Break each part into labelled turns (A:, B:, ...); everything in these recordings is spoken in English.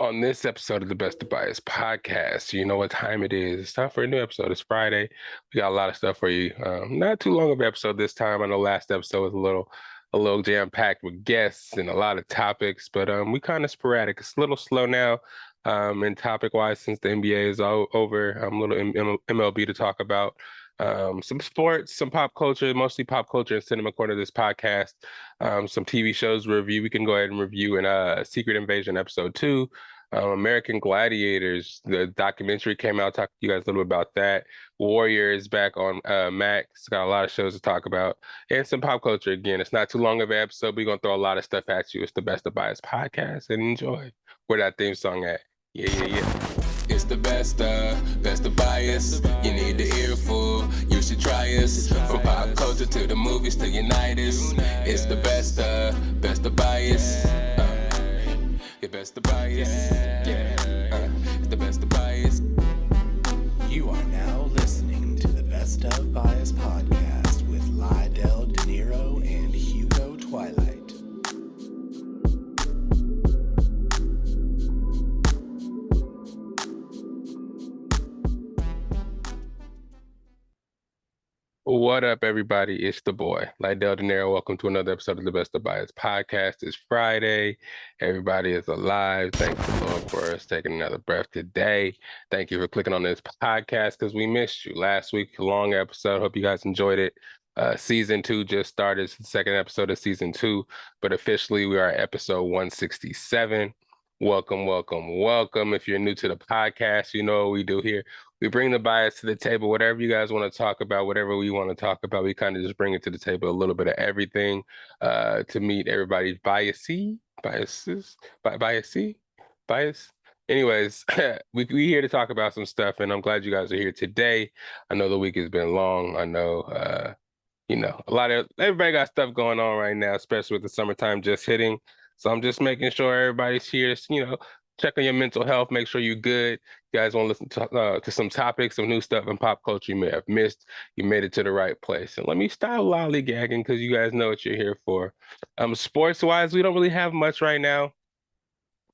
A: On this episode of the Best of Bias Podcast. You know what time it is. It's time for a new episode. It's Friday. We got a lot of stuff for you. Not too long of an episode this time. I know last episode was a little jam-packed with guests and a lot of topics, but we kind of sporadic. It's a little slow now in topic-wise since the NBA is over. A little MLB to talk about. Some sports, some pop culture, mostly pop culture and cinema corner of this podcast. Some TV shows review. We can go ahead and review in Secret Invasion Ep.2. American Gladiators, the documentary came out. Talk to you guys a little bit about that. Warrior is back on Max. Got a lot of shows to talk about. And some pop culture again. It's not too long of an episode. We're going to throw a lot of stuff at you. It's the Best of Bias Podcast, and enjoy. Where that theme song at? Yeah. It's the best of bias. You need the earful, you should try us. From pop culture to the movies to unite us. It's the best of bias. The best of bias. It's the best of bias.
B: You are now listening to the Best of Bias Podcast with Lydell Dinero and Hugo Twilight.
A: What up, everybody? It's the boy, Lydell Dinero. Welcome to another episode of the Best of Bias Podcast. It's Friday. Everybody is alive. Thank the Lord for us taking another breath today. Thank you for clicking on this podcast because we missed you last week. Long episode. Hope you guys enjoyed it. Season 2 just started. It's the second episode of season 2, but officially we are at episode 167. Welcome. If you're new to the podcast, you know what we do here. We bring the bias to the table. Whatever you guys want to talk about, whatever we want to talk about, we kind of just bring it to the table. A little bit of everything to meet everybody's bias. Anyways, we here to talk about some stuff, and I'm glad you guys are here today. I know the week has been long. I know, everybody got stuff going on right now, especially with the summertime just hitting. So I'm just making sure everybody's here, check on your mental health, make sure you're good. You guys want to listen to some topics, some new stuff in pop culture you may have missed. You made it to the right place. And let me stop lollygagging because you guys know what you're here for. Sports-wise, we don't really have much right now.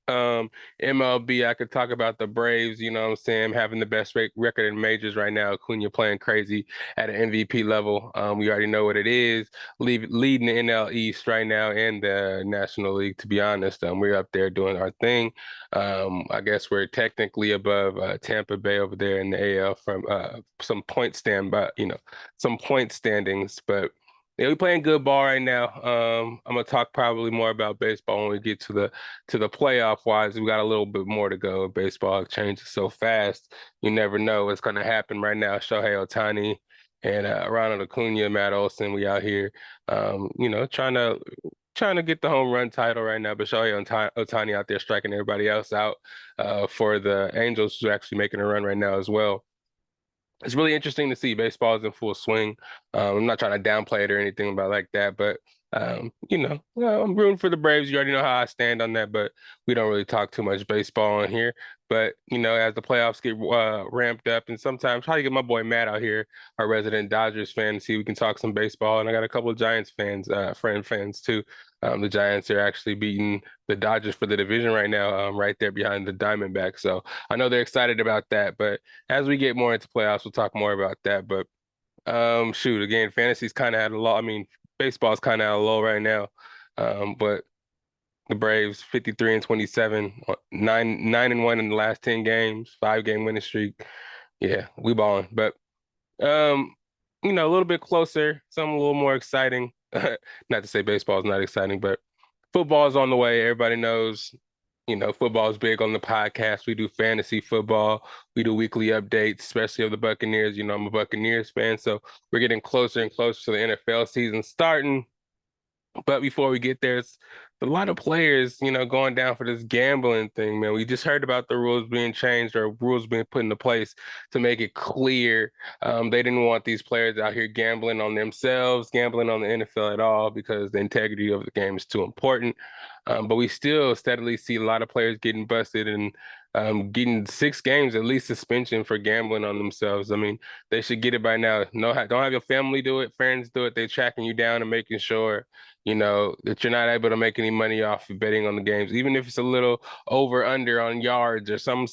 A: MLB, I could talk about the Braves, you know what I'm saying, having the best record in majors right now. Acuna playing crazy at an MVP level. We already know what it is. Leading the NL East right now and the National League, to be honest. We're up there doing our thing. I guess we're technically above Tampa Bay over there in the AL from some point standings, but yeah, we're playing good ball right now. I'm gonna talk probably more about baseball when we get to the playoff wise. We got a little bit more to go. Baseball changes so fast. You never know what's gonna happen right now. Shohei Ohtani and Ronald Acuna, Matt Olson, we out here, trying to get the home run title right now. But Shohei Ohtani out there striking everybody else out for the Angels, who's actually making a run right now as well. It's really interesting to see. Baseball is in full swing. I'm not trying to downplay it or anything about like that, but I'm rooting for the Braves. You already know how I stand on that, but we don't really talk too much baseball on here. But as the playoffs get ramped up, and sometimes try to get my boy Matt out here, our resident Dodgers fan, to see if we can talk some baseball. And I got a couple of Giants fans, fans too. The Giants are actually beating the Dodgers for the division right now, right there behind the Diamondbacks. So I know they're excited about that. But as we get more into playoffs, we'll talk more about that. But again, fantasy's kind of at a low. I mean, baseball's kind of at a low right now. But the Braves 53-27, 9-1 in the last 10 games, 5-game winning streak. Yeah, we balling. But a little bit closer, something a little more exciting. Not to say baseball is not exciting, but football is on the way. Everybody knows, football is big on the podcast. We do fantasy football. We do weekly updates, especially of the Buccaneers. I'm a Buccaneers fan, so we're getting closer and closer to the NFL season starting. But before we get there, it's a lot of players, going down for this gambling thing, man. We just heard about the rules being changed or rules being put into place to make it clear. They didn't want these players out here gambling on themselves, gambling on the NFL at all, because the integrity of the game is too important. But we still steadily see a lot of players getting busted and getting 6 games at least suspension for gambling on themselves. I mean, they should get it by now. No, don't have your family do it, friends do it. They're tracking you down and making sure, that you're not able to make any money off of betting on the games, even if it's a little over under on yards or some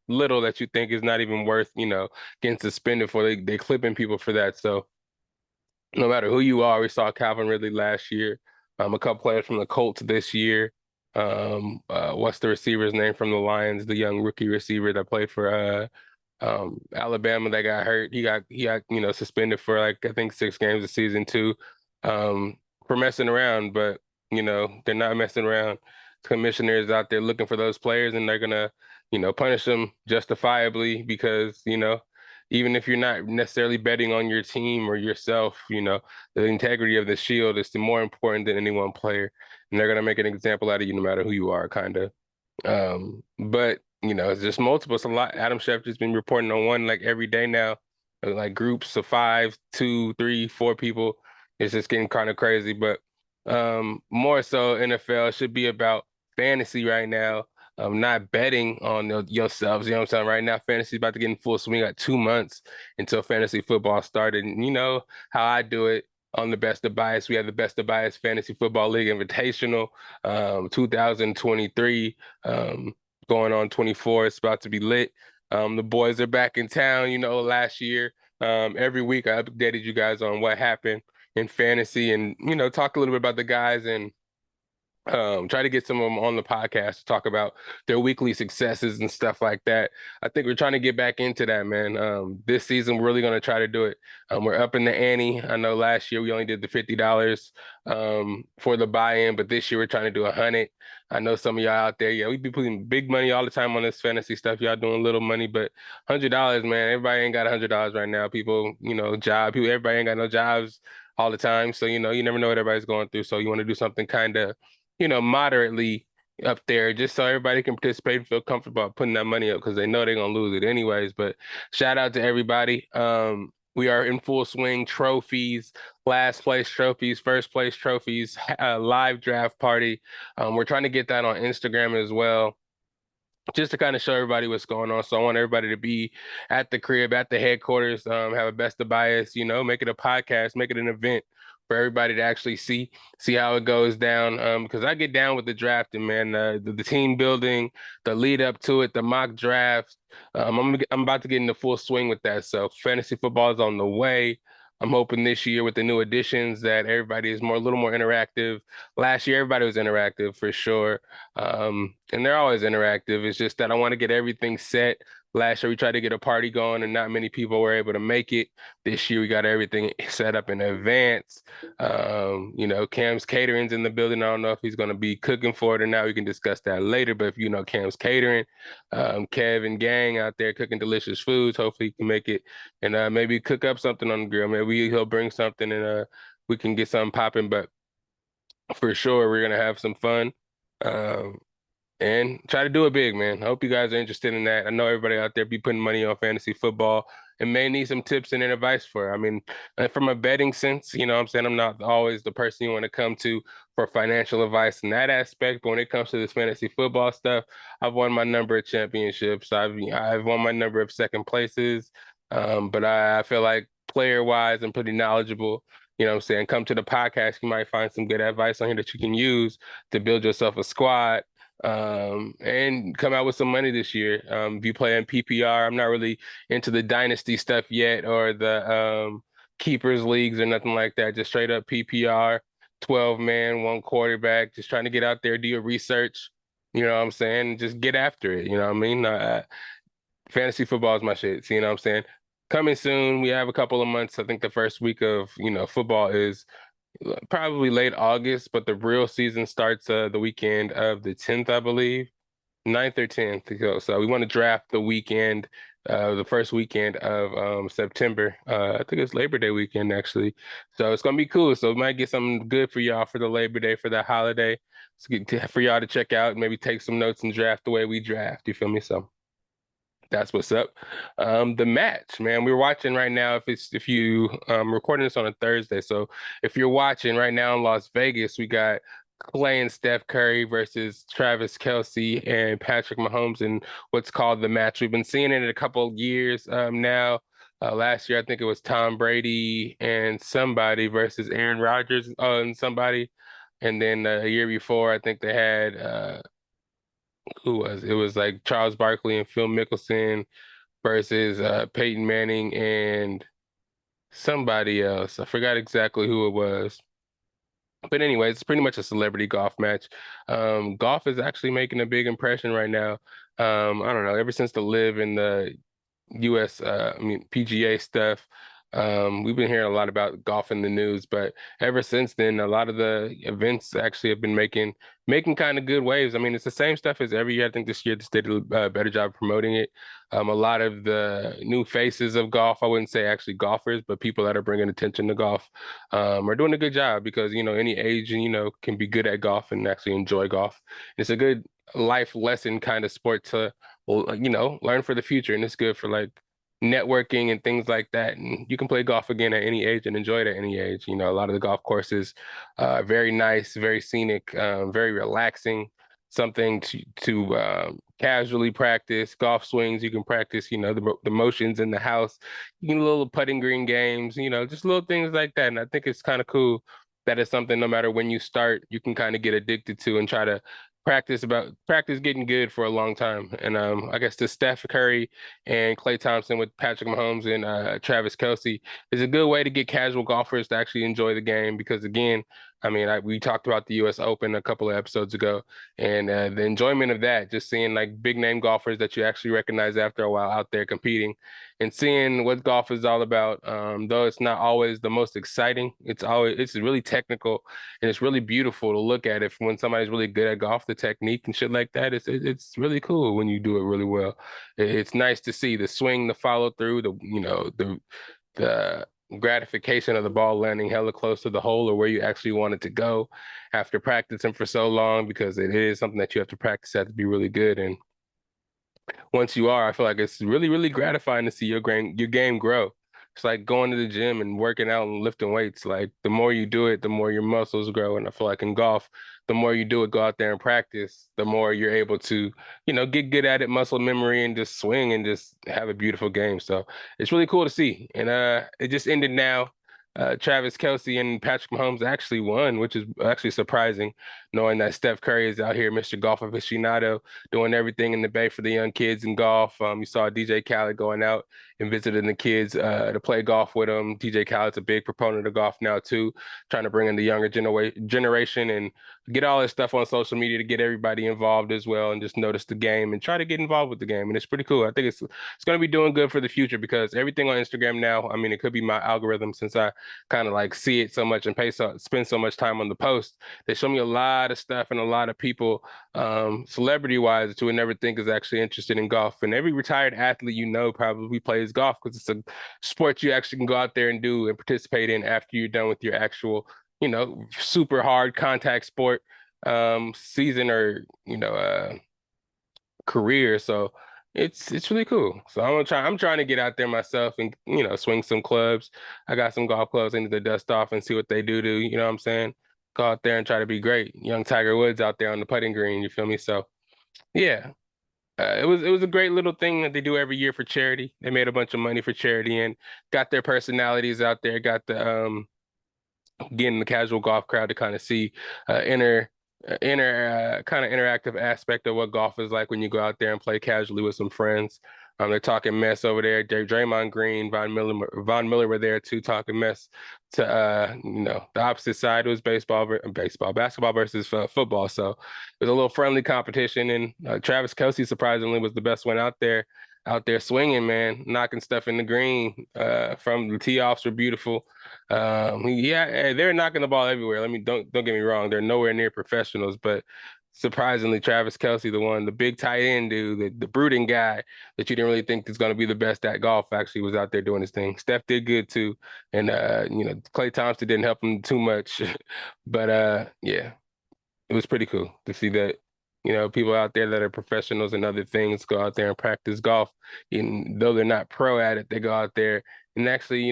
A: little that you think is not even worth, getting suspended for. They clipping people for that. So no matter who you are, we saw Calvin Ridley last year. A couple players from the Colts this year. What's the receiver's name from the Lions? The young rookie receiver that played for Alabama that got hurt. He got suspended for like I think 6 games this season too, for messing around. But they're not messing around. Commissioners out there looking for those players, and they're gonna punish them justifiably because even if you're not necessarily betting on your team or yourself, the integrity of the shield is more important than any one player, and they're gonna make an example out of you no matter who you are, kind of. But it's just multiple. It's a lot. Adam Schefter's been reporting on one like every day now, like groups of 5, 2, 3, 4 people. It's just getting kind of crazy. But more so, NFL should be about fantasy right now. Not betting on yourselves. You know what I'm saying? Right now, fantasy about to get in full swing. We got 2 months until fantasy football started. And you know how I do it on the Best of Bias. We have the Best of Bias Fantasy Football League Invitational, 2023, going on 24. It's about to be lit. The boys are back in town. Last year, every week I updated you guys on what happened in fantasy and, talk a little bit about the guys and try to get some of them on the podcast to talk about their weekly successes and stuff like that. I think we're trying to get back into that, man. This season, we're really going to try to do it. We're up in the ante. I know last year we only did the $50 for the buy-in, but this year we're trying to do 100. I know some of y'all out there, yeah, we be putting big money all the time on this fantasy stuff. Y'all doing little money, but $100, man, everybody ain't got $100 right now. People, everybody ain't got no jobs all the time. So, you never know what everybody's going through. So you want to do something kind of moderately up there just so everybody can participate and feel comfortable about putting that money up because they know they're gonna lose it anyways. But shout out to everybody. We are in full swing. Trophies, last place trophies, first place trophies, live draft party. We're trying to get that on Instagram as well, just to kind of show everybody what's going on. So I want everybody to be at the crib, at the headquarters, have a Best of Bias, make it a podcast, make it an event for everybody to actually see how it goes down. Because I get down with the drafting, man, the team building, the lead up to it, the mock draft. I'm about to get into full swing with that. So fantasy football is on the way. I'm hoping this year with the new additions that everybody is a little more interactive. Last year, everybody was interactive for sure. And they're always interactive. It's just that I want to get everything set. Last year, we tried to get a party going and not many people were able to make it. This year, we got everything set up in advance. Cam's Catering's in the building. I don't know if he's going to be cooking for it or not. We can discuss that later. But if you know Cam's Catering, Kev and gang out there cooking delicious foods, hopefully he can make it and maybe cook up something on the grill. Maybe he'll bring something and we can get something popping. But for sure, we're going to have some fun. And try to do it big, man. I hope you guys are interested in that. I know everybody out there be putting money on fantasy football and may need some tips and advice for it. I mean, from a betting sense, you know what I'm saying? I'm not always the person you want to come to for financial advice in that aspect. But when it comes to this fantasy football stuff, I've won my number of championships. I've won my number of second places. But I feel like player-wise, I'm pretty knowledgeable. You know what I'm saying? Come to the podcast. You might find some good advice on here that you can use to build yourself a squad and come out with some money this year. If you play in PPR, I'm not really into the dynasty stuff yet or the keepers leagues or nothing like that. Just straight up PPR, 12 man, one quarterback, just trying to get out there, do your research, you know what I'm saying? Just get after it, you know what I mean? Fantasy football is my shit, so, you know what I'm saying? Coming soon, we have a couple of months. I think the first week of, football is probably late August, but the real season starts the weekend of the 10th, I believe, 9th or 10th. So we want to draft the weekend, the first weekend of September. I think it's Labor Day weekend, actually. So it's going to be cool. So we might get something good for y'all for the Labor Day, for that holiday. For y'all to check out, maybe take some notes and draft the way we draft. You feel me? So that's what's up. The match, man. We're watching right now. If you recording this on a Thursday, so if you're watching right now in Las Vegas, we got Klay and Steph Curry versus Travis Kelce and Patrick Mahomes in what's called the match. We've been seeing it in a couple of years now. Last year, I think it was Tom Brady and somebody versus Aaron Rodgers and somebody. And then a year before, I think they had who was it was like Charles Barkley and Phil Mickelson versus Peyton Manning and somebody else. I forgot exactly who it was. But anyway, it's pretty much a celebrity golf match. Golf is actually making a big impression right now. I don't know, ever since the Live and the US, PGA stuff. We've been hearing a lot about golf in the news, but ever since then, a lot of the events actually have been making kind of good waves. I mean, it's the same stuff as every year. I think this year they did a better job of promoting it. A lot of the new faces of golf, I wouldn't say actually golfers, but people that are bringing attention to golf, are doing a good job because, any age, can be good at golf and actually enjoy golf. It's a good life lesson kind of sport to learn for the future. And it's good for like networking and things like that. And you can play golf again at any age and enjoy it at any age. A lot of the golf courses are very nice, very scenic, very relaxing, something to casually practice. Golf swings, you can practice, the motions in the house, you can little putting green games, just little things like that. And I think it's kind of cool that it's something no matter when you start, you can kind of get addicted to and try to practice getting good for a long time. And I guess the Steph Curry and Klay Thompson with Patrick Mahomes and Travis Kelce is a good way to get casual golfers to actually enjoy the game because again, I mean, we talked about the U.S. Open a couple of episodes ago, and the enjoyment of that, just seeing like big name golfers that you actually recognize after a while out there competing, and seeing what golf is all about. Though it's not always the most exciting, it's really technical and it's really beautiful to look at it when somebody's really good at golf, the technique and shit like that. It's really cool when you do it really well. It's nice to see the swing, the follow through, the gratification of the ball landing hella close to the hole or where you actually want it to go after practicing for so long because it is something that you have to practice at to be really good. And once you are, I feel like it's really, really gratifying to see your game grow. It's like going to the gym and working out and lifting weights. Like the more you do it, the more your muscles grow. And I feel like in golf, the more you do it, go out there and practice, the more you're able to, get good at it, muscle memory, and just swing and just have a beautiful game. So it's really cool to see. And it just ended now. Travis Kelce and Patrick Mahomes actually won, which is actually surprising, knowing that Steph Curry is out here, Mr. Golf Aficionado, doing everything in the Bay for the young kids in golf. You saw DJ Khaled going out and visiting the kids to play golf with them. DJ Khaled's a big proponent of golf now too, trying to bring in the younger generation and get all this stuff on social media to get everybody involved as well and just notice the game and try to get involved with the game. And it's pretty cool. I think it's going to be doing good for the future because everything on Instagram now, I mean, it could be my algorithm since I kind of like see it so much and spend so much time on the post. They show me a lot of stuff and a lot of people, celebrity wise, that you would never think is actually interested in golf. And every retired athlete probably plays golf because it's a sport you actually can go out there and do and participate in after you're done with your actual, super hard contact sport season or career. So it's really cool. So I'm trying to get out there myself and swing some clubs. I got some golf clubs I need to dust off and see what they do, you know what I'm saying? Go out there and try to be great. Young Tiger Woods out there on the putting green, you feel me? So yeah. It was a great little thing that they do every year for charity. They made a bunch of money for charity and got their personalities out there, got the getting the casual golf crowd to kind of see inner kind of interactive aspect of what golf is like when you go out there and play casually with some friends. They're talking mess over there. Draymond Green, Von Miller were there too, talking mess to the opposite side was basketball versus football. So it was a little friendly competition, and Travis Kelce surprisingly was the best one out there swinging, man, knocking stuff in the green. From the tee offs were beautiful. Yeah, they're knocking the ball everywhere. Don't get me wrong, they're nowhere near professionals, but surprisingly, Travis Kelce, the big tight end dude, the brooding guy that you didn't really think is going to be the best at golf, actually was out there doing his thing. Steph did good too, and Klay Thompson didn't help him too much, but yeah, it was pretty cool to see that. People out there that are professionals and other things go out there and practice golf. And though they're not pro at it, they go out there and actually,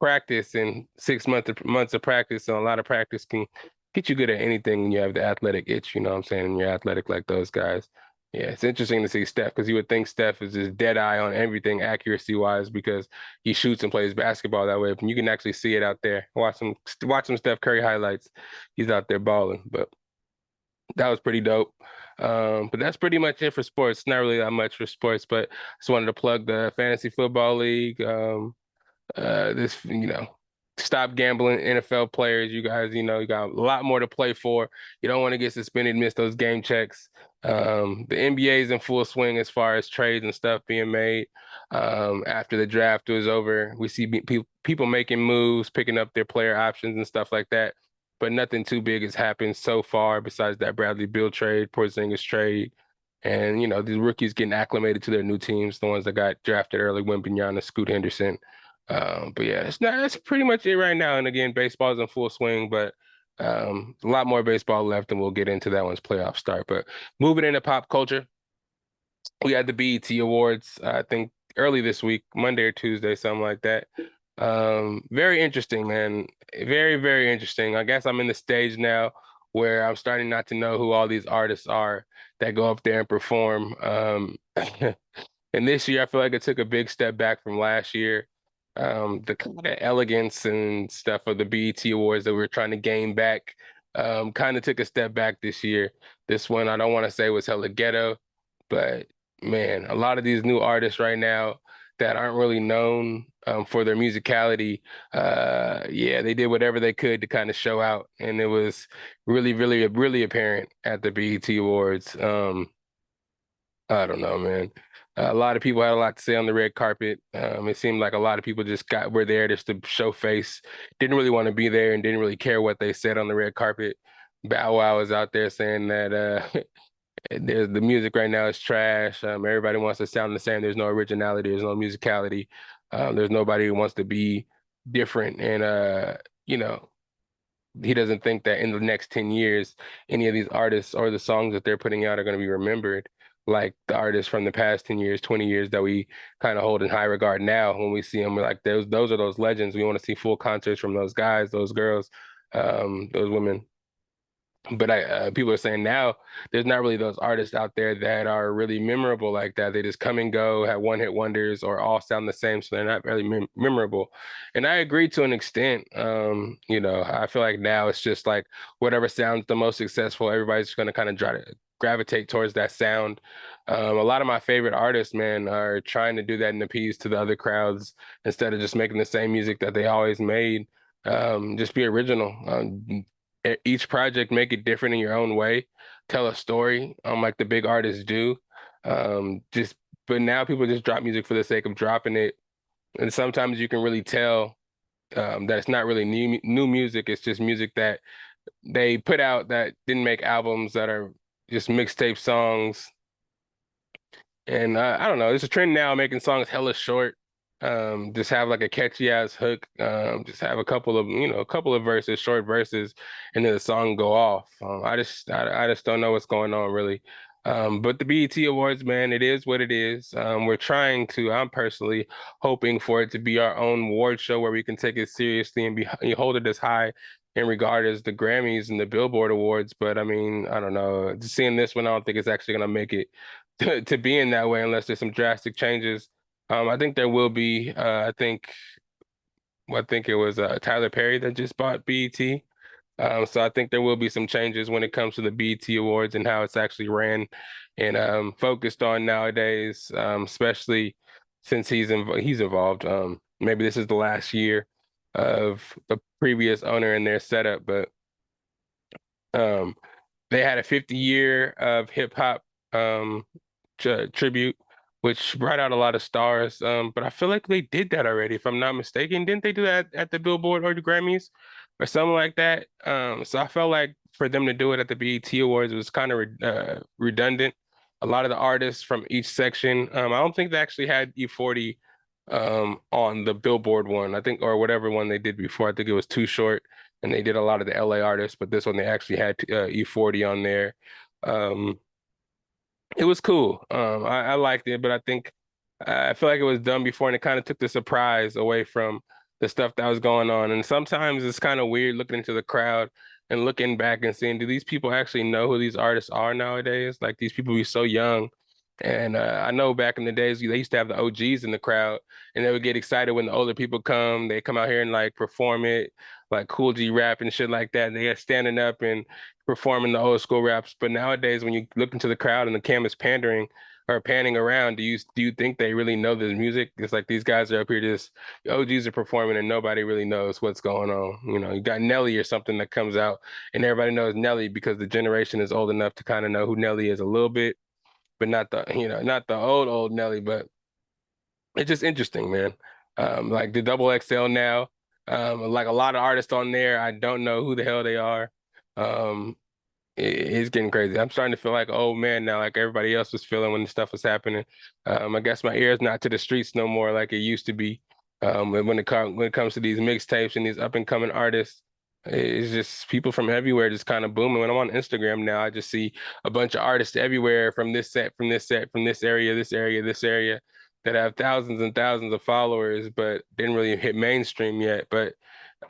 A: practice, and 6 months of practice and a lot of practice can get you good at anything when you have the athletic itch, you know what I'm saying? And you're athletic like those guys. Yeah, it's interesting to see Steph because you would think Steph is just dead eye on everything accuracy wise because he shoots and plays basketball that way. But you can actually see it out there. Watch some Steph Curry highlights. He's out there balling. But that was pretty dope. But that's pretty much it for sports. Not really that much for sports, but just wanted to plug the fantasy football league. This, stop gambling, NFL players. You guys, you got a lot more to play for. You don't want to get suspended, miss those game checks. The NBA is in full swing as far as trades and stuff being made. After the draft was over, we see people making moves, picking up their player options and stuff like that. But nothing too big has happened so far besides that Bradley Beal trade, Porzingis trade, and these rookies getting acclimated to their new teams, the ones that got drafted early, Wembanyama, Scoot Henderson. But yeah, that's pretty much it right now. And again, baseball's in full swing, but a lot more baseball left, and we'll get into that once playoffs start. But moving into pop culture, we had the BET Awards, I think early this week, Monday or Tuesday, something like that. Very interesting, man. Very, very interesting. I guess I'm in the stage now where I'm starting not to know who all these artists are that go up there and perform. And this year, I feel like it took a big step back from last year. The kind of elegance and stuff of the BET Awards that we were trying to gain back kind of took a step back this year. This one, I don't want to say was hella ghetto, but man, a lot of these new artists right now that aren't really known for their musicality, yeah, they did whatever they could to kind of show out, and it was really, really, really apparent at the BET Awards. I don't know, man. A lot of people had a lot to say on the red carpet. It seemed like a lot of people just were there just to show face, didn't really want to be there, and didn't really care what they said on the red carpet. Bow Wow was out there saying that the music right now is trash. Everybody wants to sound the same. There's no originality. There's no musicality. There's nobody who wants to be different. And you know, he doesn't think that in the next 10 years, any of these artists or the songs that they're putting out are going to be remembered like the artists from the past 10 years, 20 years that we kind of hold in high regard now. When we see them, we're like, those are those legends. We want to see full concerts from those guys, those girls, those women. But people are saying now there's not really those artists out there that are really memorable like that. They just come and go, have one hit wonders, or all sound the same, so they're not really memorable. And I agree to an extent. I feel like now it's just like whatever sounds the most successful, everybody's going to kind of try to gravitate towards that sound. A lot of my favorite artists, man, are trying to do that and appease to the other crowds instead of just making the same music that they always made. Just be original. Each project, make it different in your own way, tell a story, like the big artists do. Just but now people just drop music for the sake of dropping it, and sometimes you can really tell that it's not really new music. It's just music that they put out that didn't make albums, that are just mixtape songs. And I don't know, there's a trend now making songs hella short. Just have like a catchy ass hook. Just have a couple of verses, short verses, and then the song go off. I just don't know what's going on really. But the BET Awards, man, it is what it is. I'm personally hoping for it to be our own award show where we can take it seriously and hold it as high in regard as the Grammys and the Billboard Awards. But I mean, I don't know. Seeing this one, I don't think it's actually gonna make it to being that way unless there's some drastic changes. I think there will be. I think it was Tyler Perry that just bought BET. So I think there will be some changes when it comes to the BET Awards and how it's actually ran and focused on nowadays, especially since he's involved. Maybe this is the last year of the previous owner in their setup, but um, they had a 50-year of hip hop tribute, which brought out a lot of stars. But I feel like they did that already, if I'm not mistaken. Didn't they do that at the Billboard or the Grammys or something like that? So I felt like for them to do it at the BET Awards was kind of redundant. A lot of the artists from each section, I don't think they actually had E40 on the Billboard one, I think, or whatever one they did before. I think it was Too Short, and they did a lot of the LA artists, but this one they actually had E40 on there. Um, it was cool. I liked it, but I feel like it was done before, and it kind of took the surprise away from the stuff that was going on. And sometimes it's kind of weird looking into the crowd and looking back and seeing, do these people actually know who these artists are nowadays? Like these people be so young. And I know back in the days, they used to have the OGs in the crowd, and they would get excited when the older people come. They come out here and like perform it, like Cool G rap and shit like that. They are standing up and performing the old school raps. But nowadays, when you look into the crowd and the camera's pandering or panning around, do you think they really know the music? It's like these guys are up here just the OGs are performing and nobody really knows what's going on. You know, you got Nelly or something that comes out and everybody knows Nelly because the generation is old enough to kind of know who Nelly is a little bit, but not not the old Nelly, but it's just interesting, man. Like the double XL now, like a lot of artists on there, I don't know who the hell they are. Um, it's getting crazy. I'm starting to feel like, oh man, now like everybody else was feeling when the stuff was happening. I guess my ear is not to the streets no more like it used to be. And when it comes to these mixtapes and these up and coming artists, it's just people from everywhere just kind of booming. When I'm on Instagram now, I just see a bunch of artists everywhere from this set, from this set, from this area, this area, this area that have thousands and thousands of followers, but didn't really hit mainstream yet. But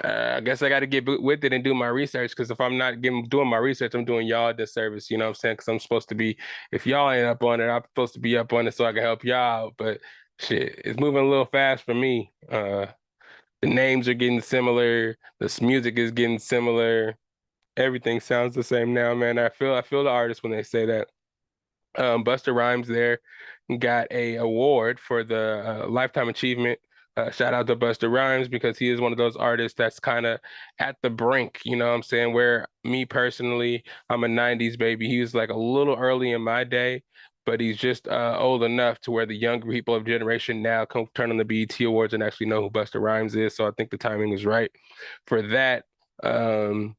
A: I guess I got to get with it and do my research because if I'm not doing my research, I'm doing y'all a disservice. You know what I'm saying? Because I'm supposed to be, if y'all ain't up on it, I'm supposed to be up on it so I can help y'all out. But shit, it's moving a little fast for me. The names are getting similar. This music is getting similar. Everything sounds the same now, man. I feel the artist when they say that. Busta Rhymes there got a award for the Lifetime Achievement. Shout out to Busta Rhymes because he is one of those artists that's kind of at the brink, you know what I'm saying? Where me personally, I'm a 90s baby. He was like a little early in my day, but he's just old enough to where the younger people of generation now come turn on the BET Awards and actually know who Busta Rhymes is. So I think the timing is right for that. Um,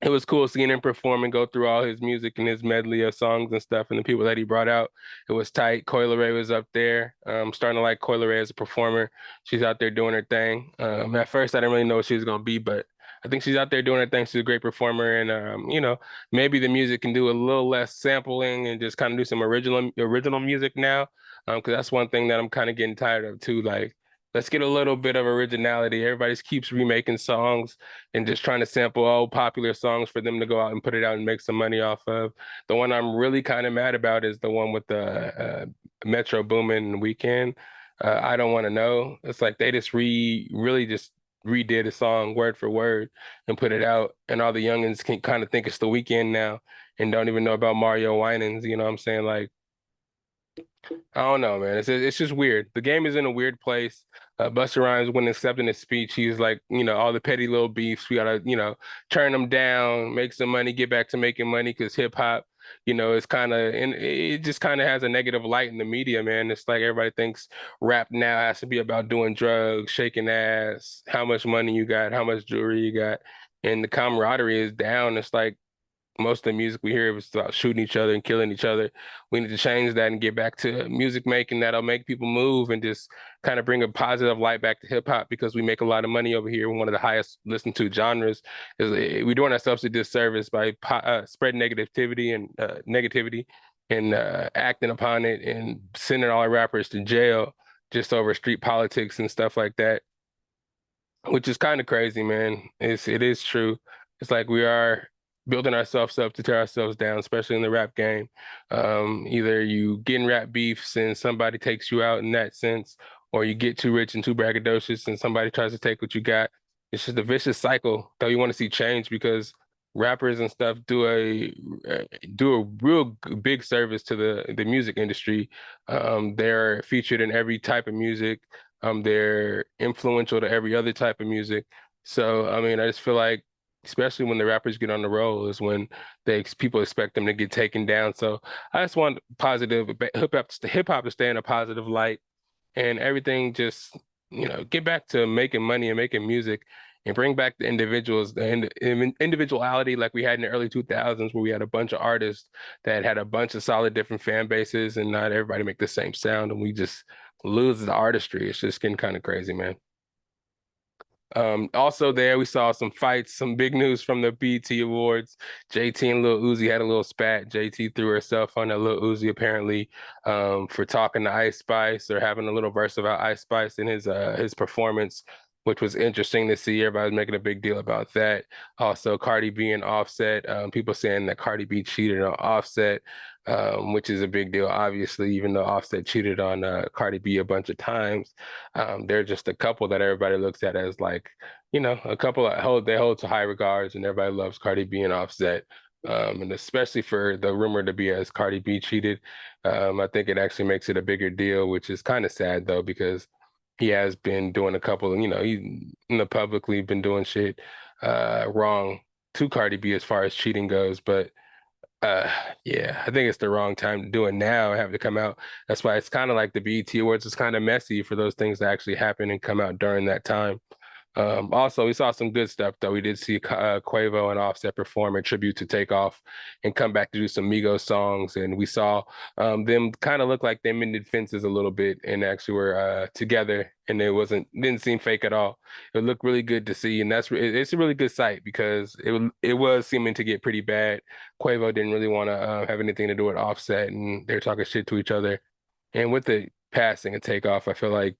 A: it was cool seeing him perform and go through all his music and his medley of songs and stuff and the people that he brought out. It was tight. Coyle Ray was up there. Starting to like Coyle Ray as a performer. She's out there doing her thing. At first, I didn't really know what she was gonna be, but I think she's out there doing her thing. She's a great performer, and maybe the music can do a little less sampling and just kind of do some original music now. Because that's one thing that I'm kind of getting tired of too. Like, let's get a little bit of originality. Everybody keeps remaking songs and just trying to sample old popular songs for them to go out and put it out and make some money off of. The one I'm really kind of mad about is the one with the Metro Boomin Weekend. I don't want to know. It's like they just really just redid a song word for word and put it out, and all the youngins can kind of think it's the weekend now and don't even know about Mario Winans. You know what I'm saying? Like I don't know, man. It's just weird. The game is in a weird place. Busta Rhymes, when accepting his speech, he's like, all the petty little beefs. We gotta, turn them down, make some money, get back to making money because hip hop, is kind of, and it just kind of has a negative light in the media, man. It's like everybody thinks rap now has to be about doing drugs, shaking ass, how much money you got, how much jewelry you got, and the camaraderie is down. It's like most of the music we hear is about shooting each other and killing each other. We need to change that and get back to music making that'll make people move and just kind of bring a positive light back to hip hop because we make a lot of money over here. One of the highest listened to genres is we're doing ourselves a disservice by spreading negativity and acting upon it and sending all our rappers to jail just over street politics and stuff like that, which is kind of crazy, man. It is true. It's like we are building ourselves up to tear ourselves down, especially in the rap game. Either you get in rap beefs and somebody takes you out in that sense, or you get too rich and too braggadocious and somebody tries to take what you got. It's just a vicious cycle that you want to see change because rappers and stuff do a real big service to the music industry. They're featured in every type of music. They're influential to every other type of music. So, I mean, I just feel like, especially when the rappers get on the roll, is when people expect them to get taken down. So I just want positive hip hop to stay in a positive light, and everything just get back to making money and making music, and bring back the individuals, individuality like we had in the early 2000s, where we had a bunch of artists that had a bunch of solid different fan bases, and not everybody make the same sound, and we just lose the artistry. It's just getting kind of crazy, man. Also there we saw some fights, some big news from the BET Awards. JT and Lil Uzi had a little spat. JT threw herself on that Lil Uzi apparently for talking to Ice Spice or having a little verse about Ice Spice in his performance. which was interesting to see. Everybody was making a big deal about that. Also, Cardi B and Offset, people saying that Cardi B cheated on Offset, which is a big deal, obviously, even though Offset cheated on Cardi B a bunch of times. They're just a couple that everybody looks at as like, a couple that hold to high regards, and everybody loves Cardi B and Offset. And especially for the rumor to be as Cardi B cheated, I think it actually makes it a bigger deal, which is kind of sad though, because he has been doing a couple, he publicly been doing shit wrong to Cardi B as far as cheating goes. But uh yeah, I think it's the wrong time to do it now, have to come out. That's why it's kind of like the BET Awards is kind of messy for those things to actually happen and come out during that time. Also, we saw some good stuff though. We did see Quavo and Offset perform a tribute to Takeoff and come back to do some Migos songs, and we saw them kind of look like they mended fences a little bit and actually were together, and didn't seem fake at all. It looked really good to see, and it's a really good sight because it was seeming to get pretty bad. Quavo didn't really want to have anything to do with Offset, and they're talking shit to each other. And with the passing and Takeoff, I feel like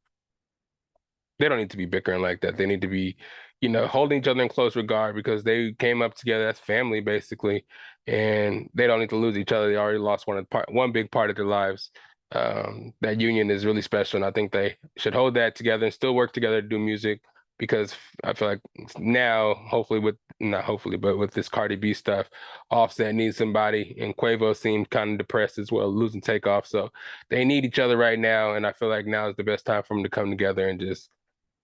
A: they don't need to be bickering like that. They need to be, holding each other in close regard because they came up together as family basically, and they don't need to lose each other. They already lost one big part of their lives. That union is really special, and I think they should hold that together and still work together to do music because I feel like now, hopefully with not hopefully, but with this Cardi B stuff, Offset needs somebody, and Quavo seemed kind of depressed as well, losing Takeoff. So they need each other right now, and I feel like now is the best time for them to come together and just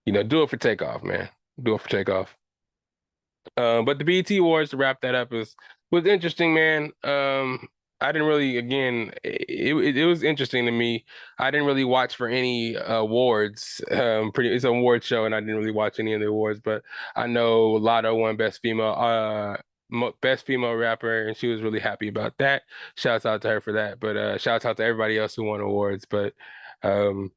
A: do it for Takeoff, man. Do it for Takeoff. But the BET Awards to wrap that up was interesting, man. I didn't really, again, it was interesting to me. I didn't really watch for any awards. It's an award show, and I didn't really watch any of the awards. But I know Lotto won best female rapper, and she was really happy about that. Shouts out to her for that. But shouts out to everybody else who won awards. But um,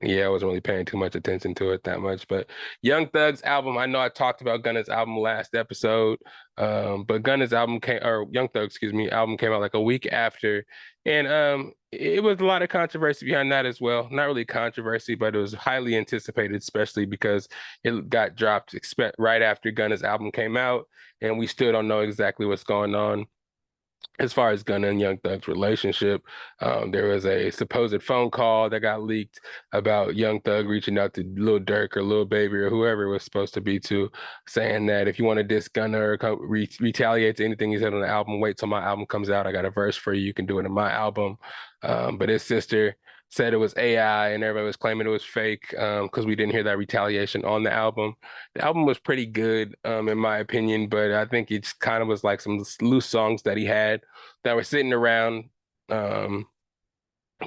A: yeah, I wasn't really paying too much attention to it that much. But Young Thug's album, I know I talked about Gunna's album last episode, but Gunna's album or Young Thug, excuse me, album came out like a week after. And it was a lot of controversy behind that as well. Not really controversy, but it was highly anticipated, especially because it got dropped right after Gunna's album came out, and we still don't know exactly what's going on as far as Gunna and Young Thug's relationship. There was a supposed phone call that got leaked about Young Thug reaching out to Lil Durk or Lil Baby or whoever it was supposed to be to, saying that if you want to diss Gunna or retaliate to anything he said on the album, wait till my album comes out. I got a verse for you. You can do it in my album. But his sister said it was AI, and everybody was claiming it was fake because we didn't hear that retaliation on the album. The album was pretty good, in my opinion, but I think it just kind of was like some loose songs that he had that were sitting around, um,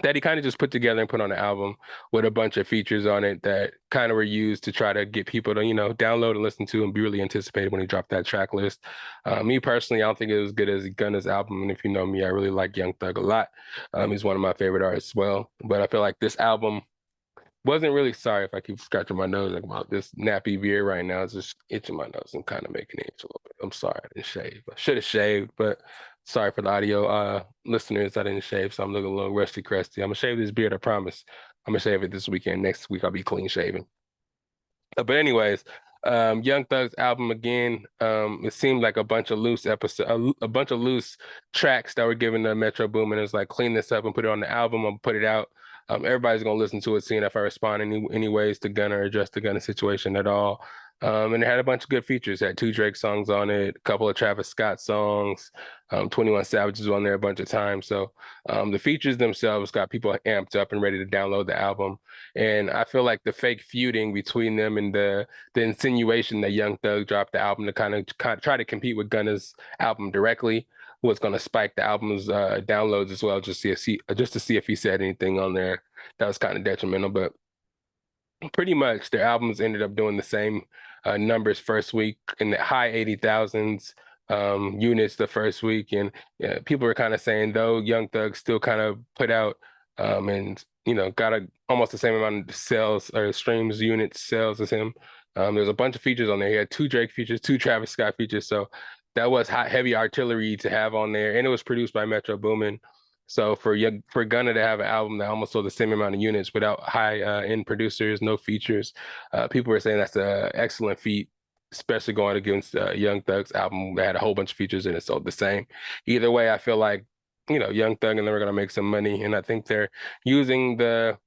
A: that he kind of just put together and put on the album with a bunch of features on it that kind of were used to try to get people to, download and listen to and be really anticipated when he dropped that track list. Me personally, I don't think it was as good as Gunna's album. And if you know me, I really like Young Thug a lot. He's one of my favorite artists as well. But I feel like this album wasn't really, sorry if I keep scratching my nose like about this nappy beard right now. It's just itching my nose and kind of making it itch a little bit. I'm sorry, I didn't shave. I should have shaved, but sorry for the audio listeners. I didn't shave, so I'm looking a little rusty crusty. I'm gonna shave this beard, I promise. I'm gonna shave it this weekend. Next week I'll be clean shaven. But anyways, Young Thug's album again. It seemed like a bunch of loose a bunch of loose tracks that were given to Metro Boomin. It's like clean this up and put it on the album. I'm put it out. Everybody's gonna listen to it, seeing if I respond any ways to Gunna or address the Gunna situation at all. And it had a bunch of good features. It had 2 Drake songs on it, a couple of Travis Scott songs, 21 Savages on there a bunch of times. So the features themselves got people amped up and ready to download the album. And I feel like the fake feuding between them and the insinuation that Young Thug dropped the album to kind of try to compete with Gunna's album directly was going to spike the album's downloads as well, just to see if he said anything on there that was kind of detrimental. But pretty much their albums ended up doing the same numbers first week in the high 80,000s units the first week. And people were kind of saying, though, Young Thug still kind of put out and got almost the same amount of sales or streams, units, sales as him. There's a bunch of features on there. He had 2 Drake features, 2 Travis Scott features. So that was hot, heavy artillery to have on there. And it was produced by Metro Boomin. So for Gunna to have an album that almost sold the same amount of units without high end producers, no features, people were saying that's an excellent feat, especially going against Young Thug's album that had a whole bunch of features and it sold the same. Either way, I feel like Young Thug and them are gonna make some money, and I think they're using the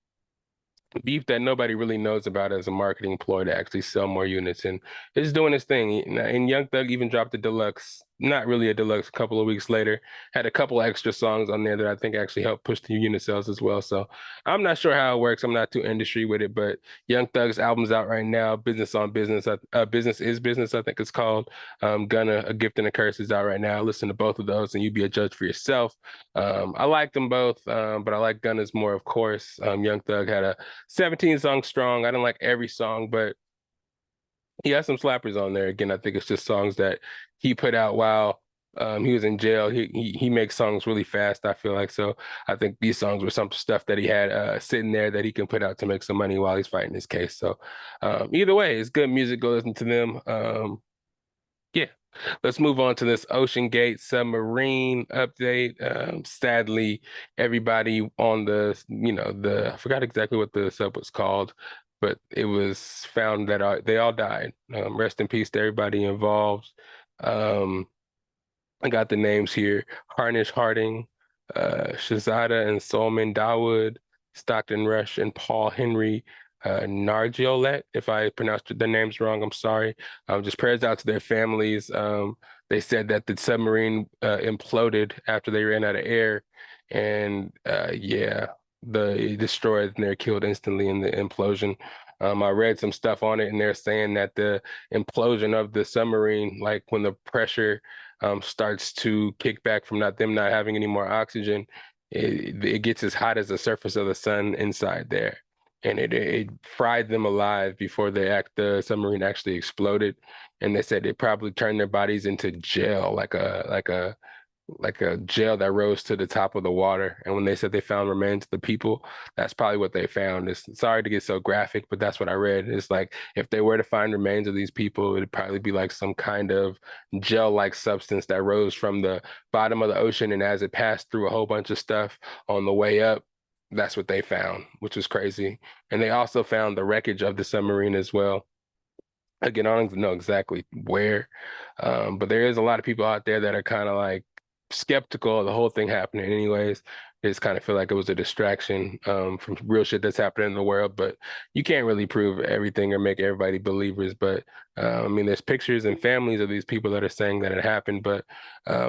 A: beef that nobody really knows about as a marketing ploy to actually sell more units, and it's doing its thing. And Young Thug even dropped a deluxe, not really a deluxe, a couple of weeks later, had a couple of extra songs on there that I think actually helped push the unit sales as well. So I'm not sure how it works. I'm not too industry with it, but Young Thug's album's out right now. Business on Business, Business is Business, I think it's called. Gunna, A Gift and a Curse is out right now. Listen to both of those, and you be a judge for yourself. I like them both, but I like Gunna's more, of course. Young Thug had a 17 songs strong. I didn't like every song, but he has some slappers on there. Again, I think it's just songs that he put out while he was in jail. He makes songs really fast, I feel like. So I think these songs were some stuff that he had sitting there that he can put out to make some money while he's fighting his case. So either way, it's good music. Go listen to them. Yeah. Let's move on to this Ocean Gate submarine update. Sadly, everybody on I forgot exactly what the sub was called, but it was found that they all died. Rest in peace to everybody involved. Um, I got the names here: Harnish Harding, Shazada and Solomon Dawood, Stockton Rush and Paul Henry, Nargiolet. If I pronounced their names wrong, I'm sorry. Just prayers out to their families. They said that the submarine imploded after they ran out of air, and yeah, it destroyed and they're killed instantly in the implosion. I read some stuff on it, and they're saying that the implosion of the submarine, like when the pressure starts to kick back from not having any more oxygen, it gets as hot as the surface of the sun inside there, and it fried them alive before the submarine actually exploded. And they said it probably turned their bodies into gel, like a gel that rose to the top of the water. And when they said they found remains of the people, that's probably what they found. It's sorry to get so graphic, but that's what I read. It's like if they were to find remains of these people, it'd probably be like some kind of gel-like substance that rose from the bottom of the ocean, and as it passed through a whole bunch of stuff on the way up, that's what they found, which was crazy. And they also found the wreckage of the submarine as well. Again, I don't know exactly where, but there is a lot of people out there that are kind of like skeptical of the whole thing happening anyways. They just kind of feel like it was a distraction from real shit that's happening in the world, but you can't really prove everything or make everybody believers. But I mean, there's pictures and families of these people that are saying that it happened, but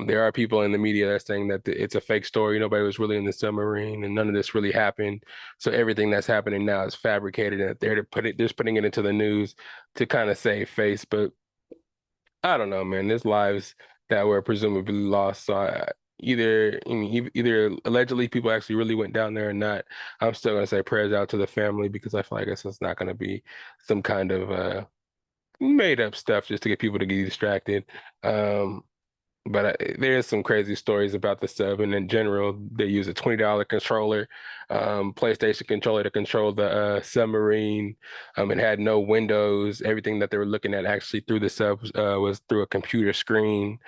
A: there are people in the media that are saying that it's a fake story. Nobody was really in the submarine, and none of this really happened. So everything that's happening now is fabricated, and they're just putting it into the news to kind of save face. But I don't know, man. There's lives that were presumably lost. So either allegedly people actually really went down there or not. I'm still gonna say prayers out to the family, because I feel like it's not gonna be some kind of made up stuff just to get people to get distracted. Um, but there's some crazy stories about the sub, and in general, they use a $20 controller, PlayStation controller to control the submarine. It had no windows. Everything that they were looking at actually through the sub was through a computer screen.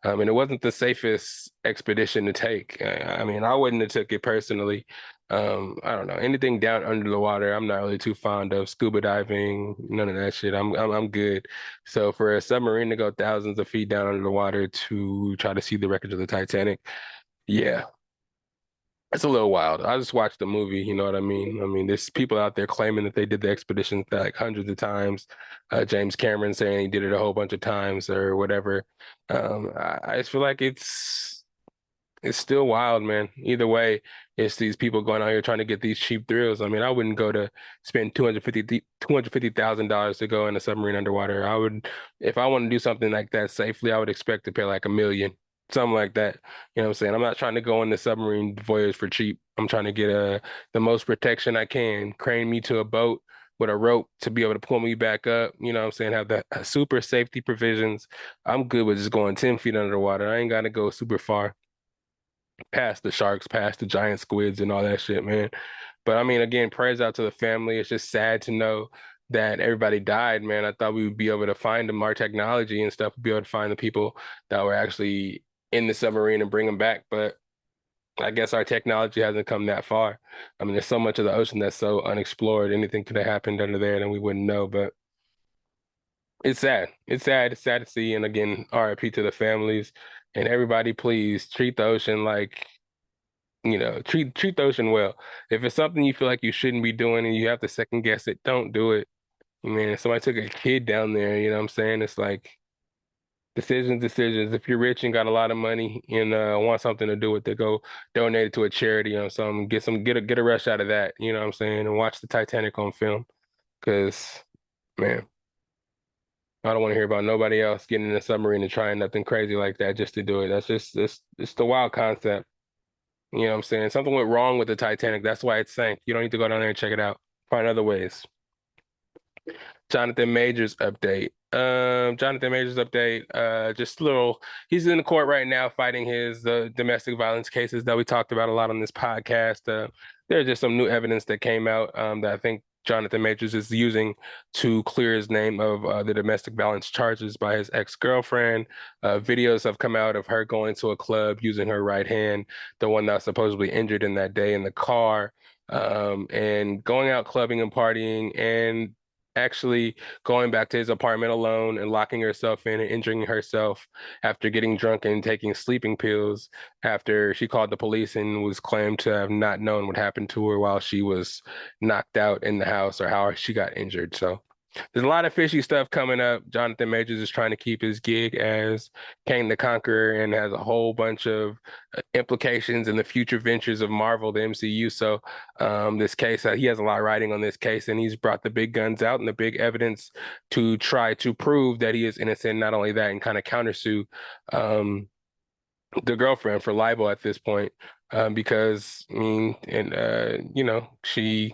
A: And it wasn't the safest expedition to take. I mean, I wouldn't have took it personally. I don't know, anything down under the water. I'm not really too fond of scuba diving, none of that shit. I'm good. So for a submarine to go thousands of feet down under the water to try to see the wreckage of the Titanic, yeah, it's a little wild. I just watched the movie, you know what I mean? I mean, there's people out there claiming that they did the expedition like hundreds of times. James Cameron saying he did it a whole bunch of times or whatever. I just feel like it's still wild, man. Either way, it's these people going out here trying to get these cheap thrills. I mean, I wouldn't go to spend $250,000 to go in a submarine underwater. I would, if I want to do something like that safely, I would expect to pay like 1 million, something like that. You know what I'm saying? I'm not trying to go on the submarine voyage for cheap. I'm trying to get the most protection I can, crane me to a boat with a rope to be able to pull me back up. You know what I'm saying? Have the super safety provisions. I'm good with just going 10 feet underwater. I ain't got to go super far past the sharks, past the giant squids and all that shit, man. But I mean, again, prayers out to the family. It's just sad to know that everybody died, man. I thought we would be able to find them, our technology and stuff, would be able to find the people that were actually in the submarine and bring them back. But I guess our technology hasn't come that far. I mean, there's so much of the ocean that's so unexplored. Anything could have happened under there, and we wouldn't know. But it's sad. It's sad. It's sad to see. And again, RIP to the families and everybody. Please treat the ocean like, treat the ocean well. If it's something you feel like you shouldn't be doing and you have to second guess it, don't do it. I mean, if somebody took a kid down there, you know what I'm saying? It's like decisions, decisions. If you're rich and got a lot of money and want something to do with it, go donate it to a charity or something. Get a rush out of that. You know what I'm saying? And watch the Titanic on film. Because man, I don't want to hear about nobody else getting in a submarine and trying nothing crazy like that just to do it. That's just it's the wild concept. You know what I'm saying? Something went wrong with the Titanic. That's why it sank. You don't need to go down there and check it out. Find other ways. Jonathan Majors update. Jonathan Majors update. Just a little. He's in the court right now fighting his domestic violence cases that we talked about a lot on this podcast. There's just some new evidence that came out that I think Jonathan Majors is using to clear his name of the domestic violence charges by his ex-girlfriend. Videos have come out of her going to a club using her right hand, the one that was supposedly injured in that day in the car, and going out clubbing and partying and actually going back to his apartment alone and locking herself in and injuring herself after getting drunk and taking sleeping pills after she called the police and was claimed to have not known what happened to her while she was knocked out in the house or how she got injured. So there's a lot of fishy stuff coming up. Jonathan Majors is trying to keep his gig as Kang the Conqueror and has a whole bunch of implications in the future ventures of Marvel, the MCU. So this case, he has a lot riding on this case, and he's brought the big guns out and the big evidence to try to prove that he is innocent. Not only that, and kind of countersue um, the girlfriend for libel at this point, because I mean, and she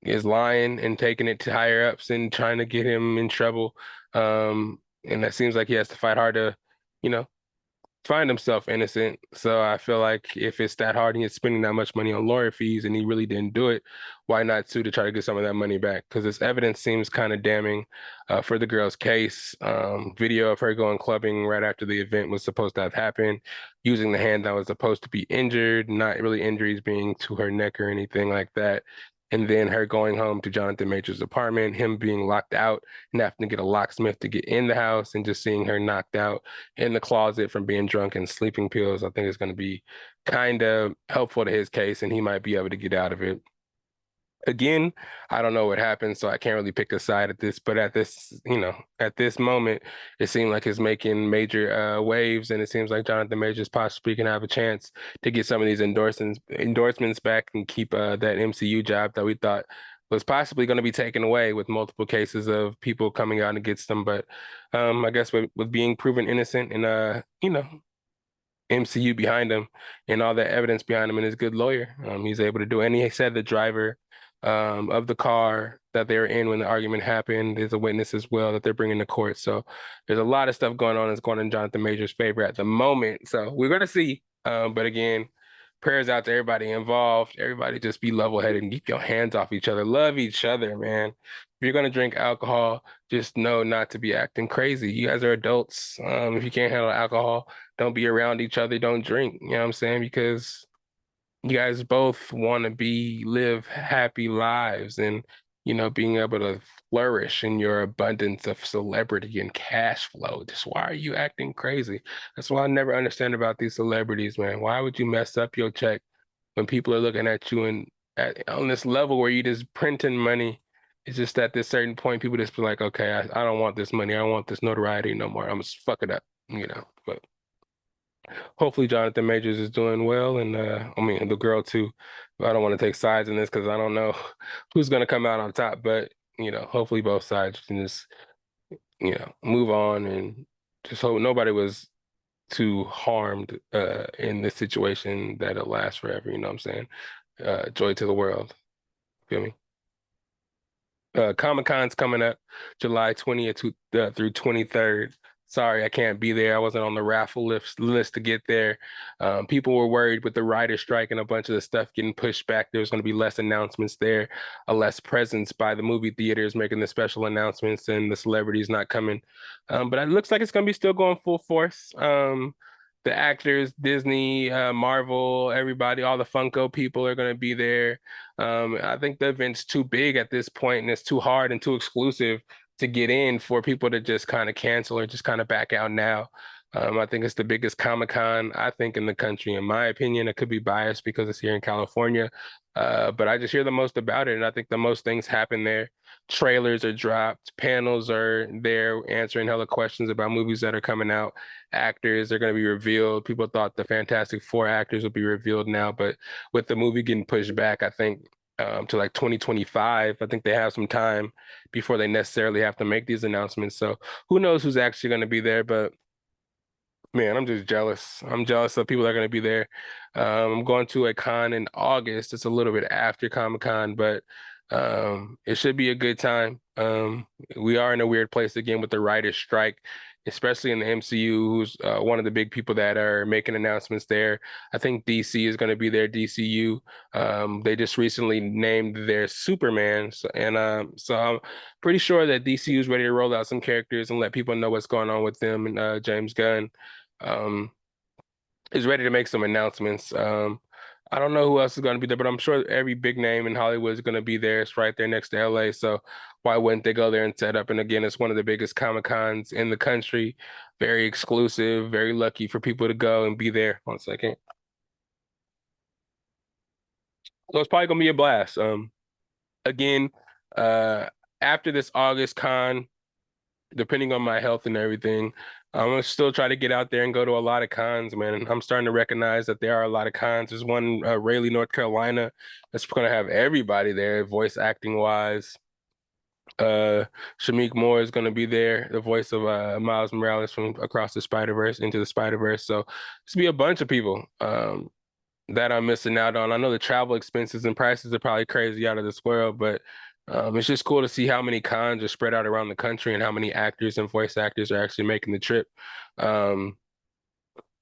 A: is lying and taking it to higher ups and trying to get him in trouble. And that seems like he has to fight hard to, you know, find himself innocent. So I feel like if it's that hard and he's spending that much money on lawyer fees and he really didn't do it, why not sue to try to get some of that money back? Because this evidence seems kind of damning for the girl's case. Video of her going clubbing right after the event was supposed to have happened, using the hand that was supposed to be injured, not really injuries being to her neck or anything like that. And then her going home to Jonathan Major's apartment, him being locked out and having to get a locksmith to get in the house, and just seeing her knocked out in the closet from being drunk and sleeping pills, I think is going to be kind of helpful to his case, and he might be able to get out of it. Again, I don't know what happened, so I can't really pick a side at this. But at this moment, it seemed like it's making major waves, and it seems like Jonathan Majors possibly can have a chance to get some of these endorsements back and keep that MCU job that we thought was possibly going to be taken away with multiple cases of people coming out against them. But I guess with being proven innocent and MCU behind him and all that evidence behind him and his good lawyer. He's able to do it. And he said the driver of the car that they were in when the argument happened is a witness as well that they're bringing to court. So there's a lot of stuff going on that's going in Jonathan Major's favor at the moment. So we're going to see. But again, prayers out to everybody involved. Everybody just be level-headed and keep your hands off each other. Love each other, man. If you're going to drink alcohol, just know not to be acting crazy. You guys are adults. If you can't handle alcohol, don't be around each other. Don't drink. You know what I'm saying? Because you guys both want to live happy lives and, being able to flourish in your abundance of celebrity and cash flow. Just why are you acting crazy? That's why I never understand about these celebrities, man. Why would you mess up your check when people are looking at you and on this level where you just printing money? It's just at this certain point, people just be like, okay, I don't want this money. I don't want this notoriety no more. I'm gonna fuck it up. But hopefully Jonathan Majors is doing well, and I mean the girl too. I don't want to take sides in this because I don't know who's gonna come out on top, but hopefully both sides can just move on and just hope nobody was too harmed in this situation that it'll last forever. You know what I'm saying? Joy to the world. Feel me? Comic-Con's coming up July 20th through 23rd. Sorry, I can't be there. I wasn't on the raffle list to get there. People were worried with the writer's strike and a bunch of the stuff getting pushed back. There's going to be less announcements there, a less presence by the movie theaters making the special announcements and the celebrities not coming. But it looks like it's going to be still going full force. the actors, Disney, Marvel, everybody, all the Funko people are going to be there. I think the event's too big at this point, and it's too hard and too exclusive to get in for people to just kind of cancel or just kind of back out now. I think it's the biggest Comic-Con, I think, in the country. In my opinion, it could be biased because it's here in California. But I just hear the most about it, and I think the most things happen there. Trailers are dropped, panels are there answering hella questions about movies that are coming out. Actors are going to be revealed. People thought the Fantastic Four actors would be revealed now, but with the movie getting pushed back, I think to like 2025, I think they have some time before they necessarily have to make these announcements. So who knows who's actually going to be there, but man, I'm just jealous. I'm jealous of people that are going to be there. I'm going to a con in August. It's a little bit after Comic-Con, but it should be a good time. We are in a weird place again with the writer's strike, especially in the MCU, who's one of the big people that are making announcements there. I think DC is going to be there, DCU. They just recently named their Superman, so I'm pretty sure that DCU is ready to roll out some characters and let people know what's going on with them and James Gunn um, is ready to make some announcements. I don't know who else is going to be there, but I'm sure every big name in Hollywood is going to be there. It's right there next to LA. So why wouldn't they go there and set up? And again, it's one of the biggest Comic Cons in the country. Very exclusive, very lucky for people to go and be there. One second. So it's probably going to be a blast. Again, uh, after this August con, depending on my health and everything, I'm gonna still try to get out there and go to a lot of cons, man. And I'm starting to recognize that there are a lot of cons. There's one, Raleigh, North Carolina, that's gonna have everybody there, voice acting wise. Uh, Shamik Moore is gonna be there, the voice of Miles Morales from Across the Spider-Verse, Into the Spider-Verse. So it's be a bunch of people that I'm missing out on. I know the travel expenses and prices are probably crazy out of this world, but it's just cool to see how many cons are spread out around the country and how many actors and voice actors are actually making the trip. Um,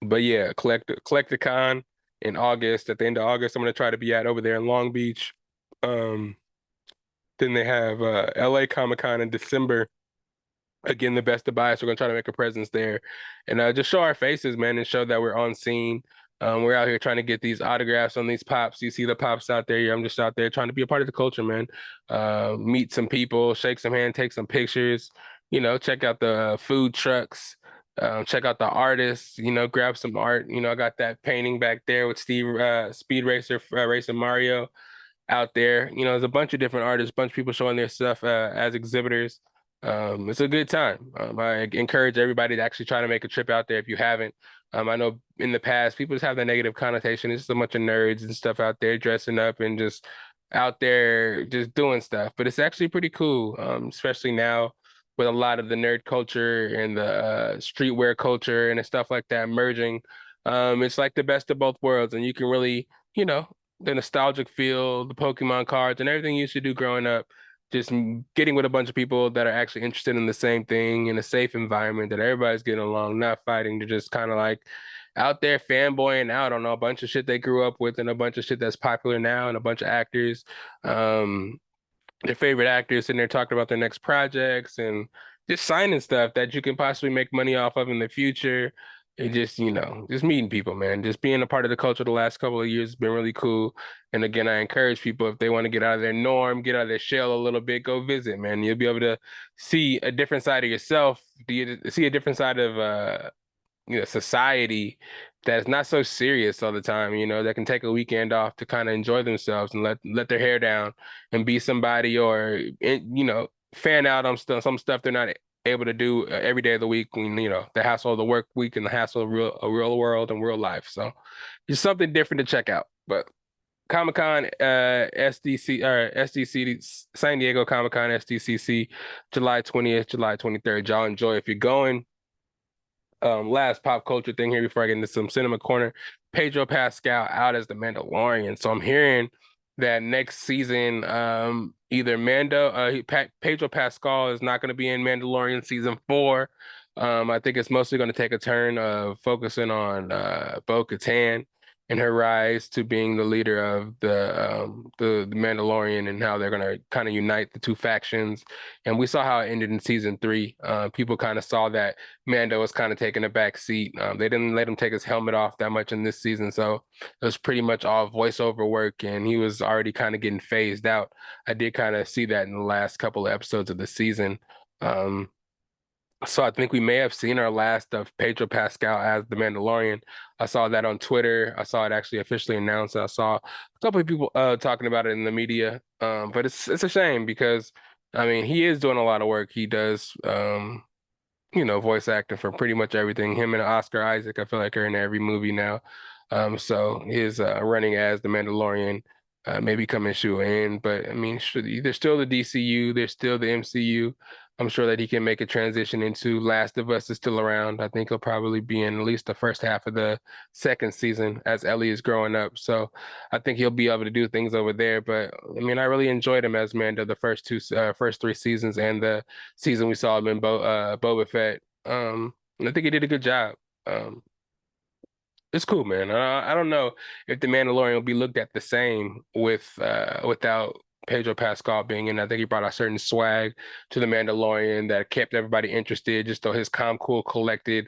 A: but yeah, collect the con in August. At the end of August, I'm gonna try to be at over there in Long Beach. Um, then they have LA Comic Con in December. Again, the best of bias. We're gonna try to make a presence there and just show our faces, man, and show that we're on scene. We're out here trying to get these autographs on these pops. You see the pops out there. Yeah, I'm just out there trying to be a part of the culture, man. Meet some people, shake some hands, take some pictures. Check out the food trucks. Check out the artists. Grab some art. I got that painting back there with Steve, Speed Racer, racing Mario out there. There's a bunch of different artists, a bunch of people showing their stuff as exhibitors. It's a good time. I encourage everybody to actually try to make a trip out there if you haven't. I know in the past people just have that negative connotation. It's just a bunch of nerds and stuff out there dressing up and just out there just doing stuff. But it's actually pretty cool, especially now with a lot of the nerd culture and the streetwear culture and stuff like that merging. It's like the best of both worlds, and you can really, the nostalgic feel, the Pokemon cards, and everything you used to do growing up just getting with a bunch of people that are actually interested in the same thing in a safe environment that everybody's getting along, not fighting, to just kind of like out there fanboying out on a bunch of shit they grew up with and a bunch of shit that's popular now and a bunch of actors. Um, their favorite actors sitting there talking about their next projects and just signing stuff that you can possibly make money off of in the future. And just, just meeting people, man. Just being a part of the culture the last couple of years has been really cool. And again, I encourage people, if they want to get out of their norm, get out of their shell a little bit, go visit, man. You'll be able to see a different side of yourself, see a different side of society that's not so serious all the time, that can take a weekend off to kind of enjoy themselves and let their hair down and be somebody, or fan out on some stuff they're not able to do every day of the week when the hassle of the work week and the hassle of real world and real life. So it's something different to check out. But Comic-Con, SDC or SDC, San Diego Comic-Con, SDCC, July 20th, July 23rd. Y'all enjoy if you're going. Last pop culture thing here before I get into some cinema corner. Pedro Pascal out as the Mandalorian. So I'm hearing that next season, either Pedro Pascal is not going to be in Mandalorian season 4. I think it's mostly going to take a turn of focusing on Bo-Katan. and her rise to being the leader of the Mandalorian, and how they're gonna kind of unite the two factions. And we saw how it ended in season three. People kind of saw that Mando was kind of taking a back seat. They didn't let him take his helmet off that much in this season, so it was pretty much all voiceover work, and he was already kind of getting phased out. I did kind of see that in the last couple of episodes of the season. Um, so I think we may have seen our last of Pedro Pascal as the Mandalorian. I saw that on Twitter. I saw it actually officially announced. I saw a couple of people talking about it in the media. But it's a shame because I mean he is doing a lot of work. He does voice acting for pretty much everything. Him and Oscar Isaac, I feel like are in every movie now. So his running as the Mandalorian may be coming shoe in, but I mean, there's still the DCU, there's still the MCU. I'm sure that he can make a transition into Last of Us is still around. I think he'll probably be in at least the first half of the second season as Ellie is growing up. So I think he'll be able to do things over there. But I mean, I really enjoyed him as Mando the first three seasons, and the season we saw him in Boba Fett. I think he did a good job. Um, it's cool, man. I don't know if the Mandalorian will be looked at the same without Pedro Pascal being in. I think he brought a certain swag to the Mandalorian that kept everybody interested, just though his calm, cool, collected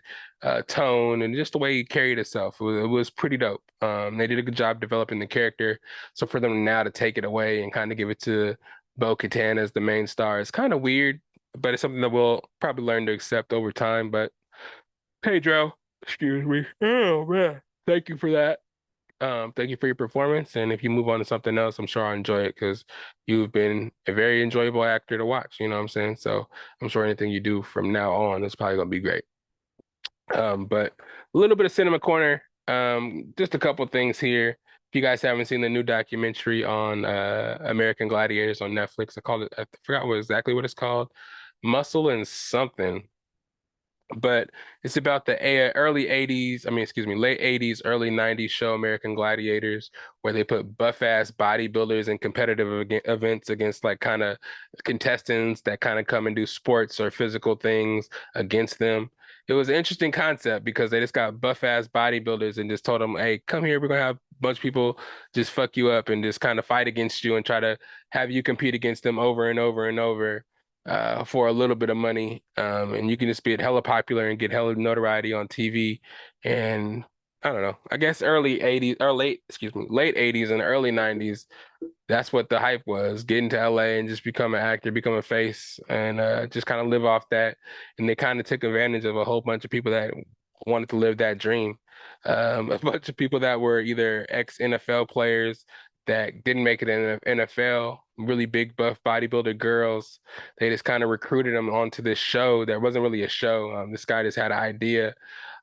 A: tone and just the way he carried himself. It was pretty dope. They did a good job developing the character. So for them now to take it away and kind of give it to Bo-Katan as the main star is kind of weird, but it's something that we'll probably learn to accept over time. But Pedro, excuse me. Oh man. Thank you for that. Thank you for your performance. And if you move on to something else, I'm sure I'll enjoy it because you've been a very enjoyable actor to watch. You know what I'm saying? So I'm sure anything you do from now on is probably gonna be great. But a little bit of cinema corner. Just a couple things here. If you guys haven't seen the new documentary on American Gladiators on Netflix, I forgot exactly what it's called. Muscle and something, but it's about the early 80s, I mean, excuse me, late 80s, early 90s show American Gladiators, where they put buff-ass bodybuilders in competitive events against like kind of contestants that kind of come and do sports or physical things against them. It was an interesting concept because they just got buff-ass bodybuilders and just told them, hey, come here, we're gonna have a bunch of people just fuck you up and just kind of fight against you and try to have you compete against them over and over and over for a little bit of money. And you can just be hella popular and get hella notoriety on TV. And I don't know, I guess early 80s or late 80s and early 90s, that's what the hype was. Get into LA and just become an actor, become a face, and just kind of live off that. And they kind of took advantage of a whole bunch of people that wanted to live that dream. A bunch of people that were either ex-NFL players that didn't make it in the NFL, really big buff bodybuilder girls. They just kind of recruited them onto this show that wasn't really a show. This guy just had an idea,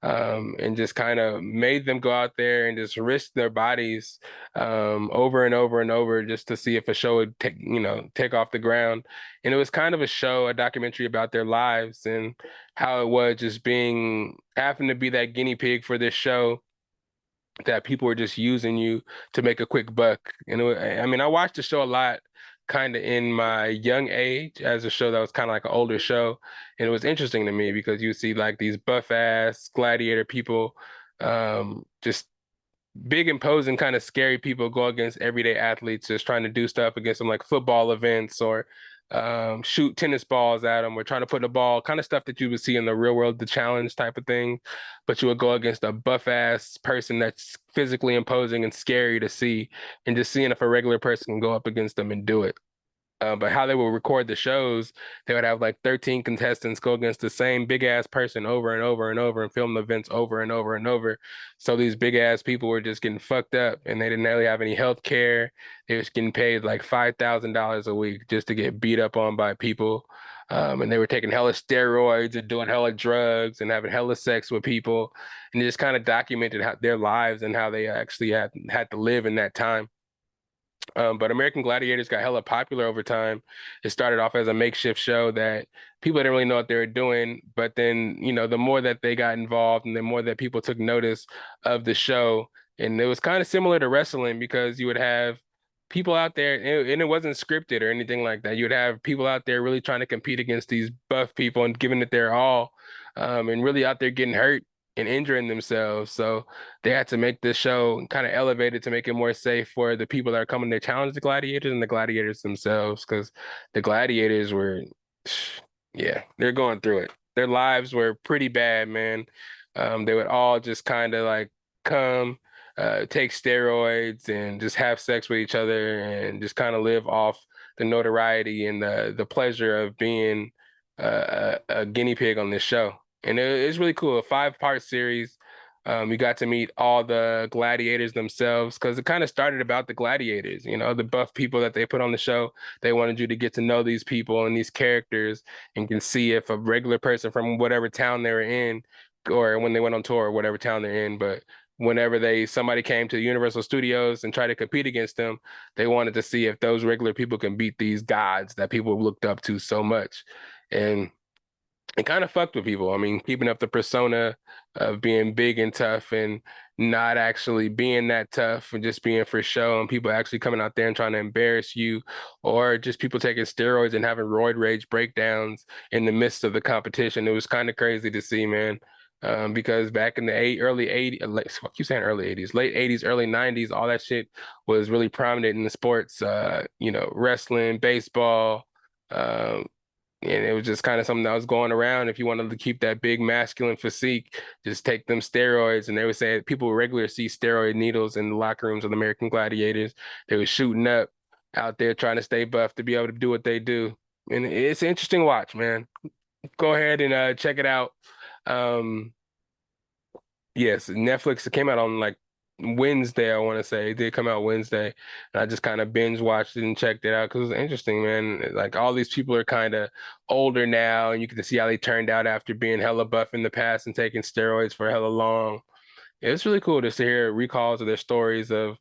A: and just kind of made them go out there and just risk their bodies over and over and over just to see if a show would take off the ground. And it was kind of a show, a documentary about their lives and how it was just having to be that guinea pig for this show that people were just using you to make a quick buck. And I mean, I watched the show a lot kind of in my young age as a show that was kind of like an older show. And it was interesting to me because you see like these buff ass gladiator people, just big imposing kind of scary people go against everyday athletes just trying to do stuff against them like football events or shoot tennis balls at them or trying to put a ball, kind of stuff that you would see in the real world, the challenge type of thing. But you would go against a buff ass person that's physically imposing and scary to see, and just seeing if a regular person can go up against them and do it. But how they would record the shows, they would have like 13 contestants go against the same big ass person over and over and over and film the events over and over and over. So these big ass people were just getting fucked up and they didn't really have any health care. They was getting paid like $5,000 a week just to get beat up on by people. And they were taking hella steroids and doing hella drugs and having hella sex with people. And they just kind of documented their lives and how they actually had to live in that time. But American Gladiators got hella popular over time. It started off as a makeshift show that people didn't really know what they were doing. But then, the more that they got involved and the more that people took notice of the show, and it was kind of similar to wrestling because you would have people out there, and it wasn't scripted or anything like that. You would have people out there really trying to compete against these buff people and giving it their all, and really out there getting hurt. and injuring themselves. So they had to make this show kind of elevated to make it more safe for the people that are coming to challenge the gladiators and the gladiators themselves, because the gladiators were, yeah, they're going through it. Their lives were pretty bad, man. They would all just kind of like come, take steroids and just have sex with each other and just kind of live off the notoriety and the pleasure of being a guinea pig on this show. And it's really cool. A 5-part series. You got to meet all the gladiators themselves because it kind of started about the gladiators, the buff people that they put on the show. They wanted you to get to know these people and these characters and can see if a regular person from whatever town they were in, or when they went on tour or whatever town they're in, but whenever somebody came to the Universal Studios and tried to compete against them, they wanted to see if those regular people can beat these gods that people looked up to so much. And it kind of fucked with people. I mean, keeping up the persona of being big and tough and not actually being that tough and just being for show, and people actually coming out there and trying to embarrass you, or just people taking steroids and having roid rage breakdowns in the midst of the competition. It was kind of crazy to see, man. Because back in the early 80s, I keep saying early 80s, late 80s, early 90s, all that shit was really prominent in the sports, wrestling, baseball, um, and it was just kind of something that was going around. If you wanted to keep that big masculine physique, just take them steroids. And they would say people regularly see steroid needles in the locker rooms of the American Gladiators. They were shooting up out there trying to stay buff to be able to do what they do. And it's an interesting watch, man. Go ahead and check it out. Um, yes, Netflix. It came out on like Wednesday, I want to say. It did come out Wednesday. And I just kind of binge watched it and checked it out because it was interesting, man. Like all these people are kind of older now, and you get to see how they turned out after being hella buff in the past and taking steroids for hella long. It's really cool just to hear recalls of their stories of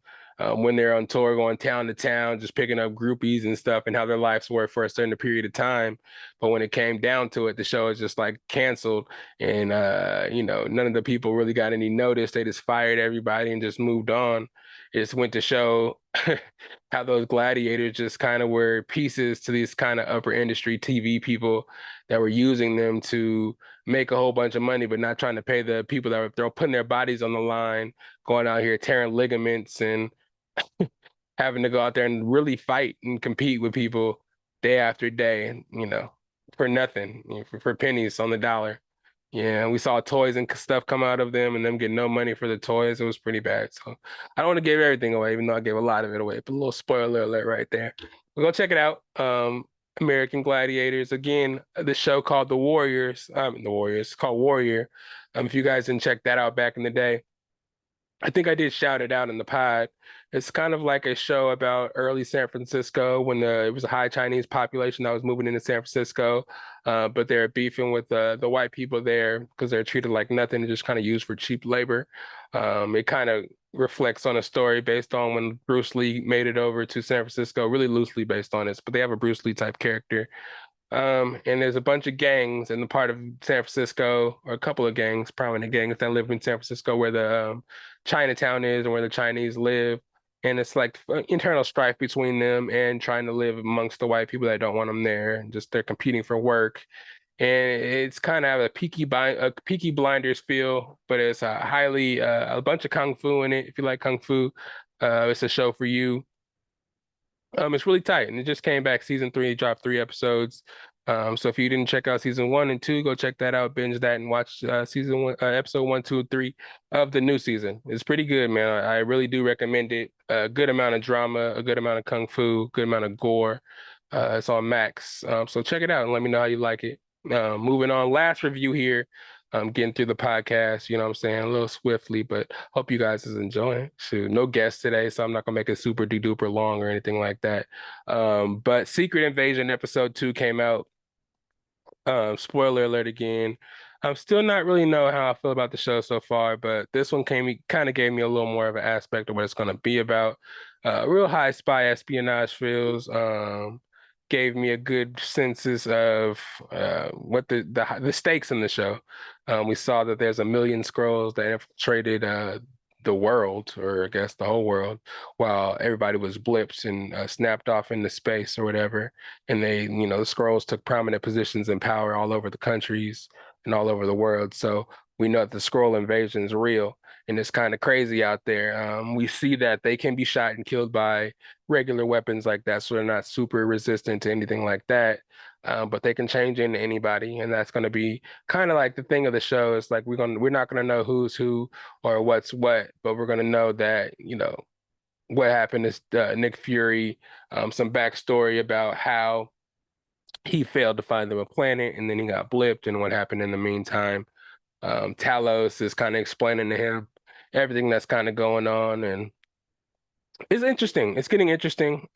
A: when they're on tour, going town to town, just picking up groupies and stuff, and how their lives were for a certain period of time. But when it came down to it, the show is just like canceled, and none of the people really got any notice. They just fired everybody and just moved on. It just went to show how those gladiators just kind of were pieces to these kind of upper industry TV people that were using them to make a whole bunch of money, but not trying to pay the people that they're putting their bodies on the line, going out here tearing ligaments and having to go out there and really fight and compete with people day after day, and for nothing, for pennies on the dollar. Yeah, we saw toys and stuff come out of them and them getting no money for the toys. It was pretty bad. So I don't want to give everything away, even though I gave a lot of it away. But a little spoiler alert right there. We'll go check it out. American Gladiators. Again, the show called The Warriors. The Warriors. It's called Warrior. If you guys didn't check that out back in the day, I think I did shout it out in the pod. It's kind of like a show about early San Francisco when it was a high Chinese population that was moving into San Francisco, but they're beefing with the white people there because they're treated like nothing and just kind of used for cheap labor. It kind of reflects on a story based on when Bruce Lee made it over to San Francisco, really loosely based on this, but they have a Bruce Lee type character. And there's a bunch of gangs in the part of San Francisco, or a couple of gangs, prominent gangs that live in San Francisco where the Chinatown is and where the Chinese live. And it's like internal strife between them and trying to live amongst the white people that don't want them there. And just they're competing for work. And it's kind of a Peaky Blinders feel, but it's a bunch of kung fu in it. If you like kung fu, it's a show for you. It's really tight, and it just came back. Season 3 dropped 3 episodes. So if you didn't check out season 1 and 2, go check that out, binge that, and watch season 1, episode 1, 2, and 3 of the new season. It's pretty good, man. I really do recommend it. A good amount of drama, a good amount of kung fu, good amount of gore. It's on Max. So check it out and let me know how you like it. Moving on, last review here. Getting through the podcast, you know what I'm saying, a little swiftly, but hope you guys is enjoying. Shoot, no guests today, so I'm not gonna make it super duper long or anything like that. But Secret Invasion episode 2 came out. Spoiler alert again. I'm still not really know how I feel about the show so far, but this one kind of gave me a little more of an aspect of what it's gonna be about. Real high spy espionage feels. Gave me a good sense of what the stakes in the show. We saw that there's a million scrolls that infiltrated the world, or I guess the whole world, while everybody was blipped and snapped off into space or whatever. And the scrolls took prominent positions in power all over the countries and all over the world. So we know that the scroll invasion is real and it's kind of crazy out there. We see that they can be shot and killed by regular weapons like that, so they're not super resistant to anything like that. But they can change into anybody, and that's going to be kind of like the thing of the show. It's like we're not going to know who's who or what's what, but we're going to know that, what happened is Nick Fury, some backstory about how he failed to find them a planet and then he got blipped and what happened in the meantime. Talos is kind of explaining to him everything that's kind of going on, and it's interesting. It's getting interesting.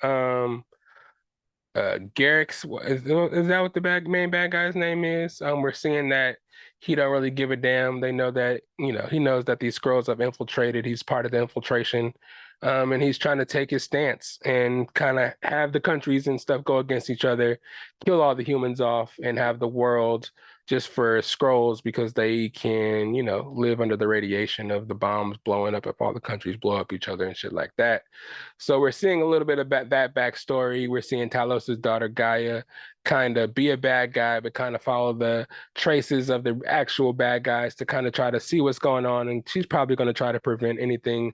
A: Garrick's is that what the main bad guy's name is? We're seeing that he don't really give a damn. They know that, he knows that these Skrulls have infiltrated. He's part of the infiltration. And he's trying to take his stance and kind of have the countries and stuff go against each other, kill all the humans off, and have the world just for Skrulls because they can, live under the radiation of the bombs blowing up if all the countries blow up each other and shit like that. So we're seeing a little bit about that backstory. We're seeing Talos's daughter Gaia kind of be a bad guy, but kind of follow the traces of the actual bad guys to kind of try to see what's going on. And she's probably going to try to prevent anything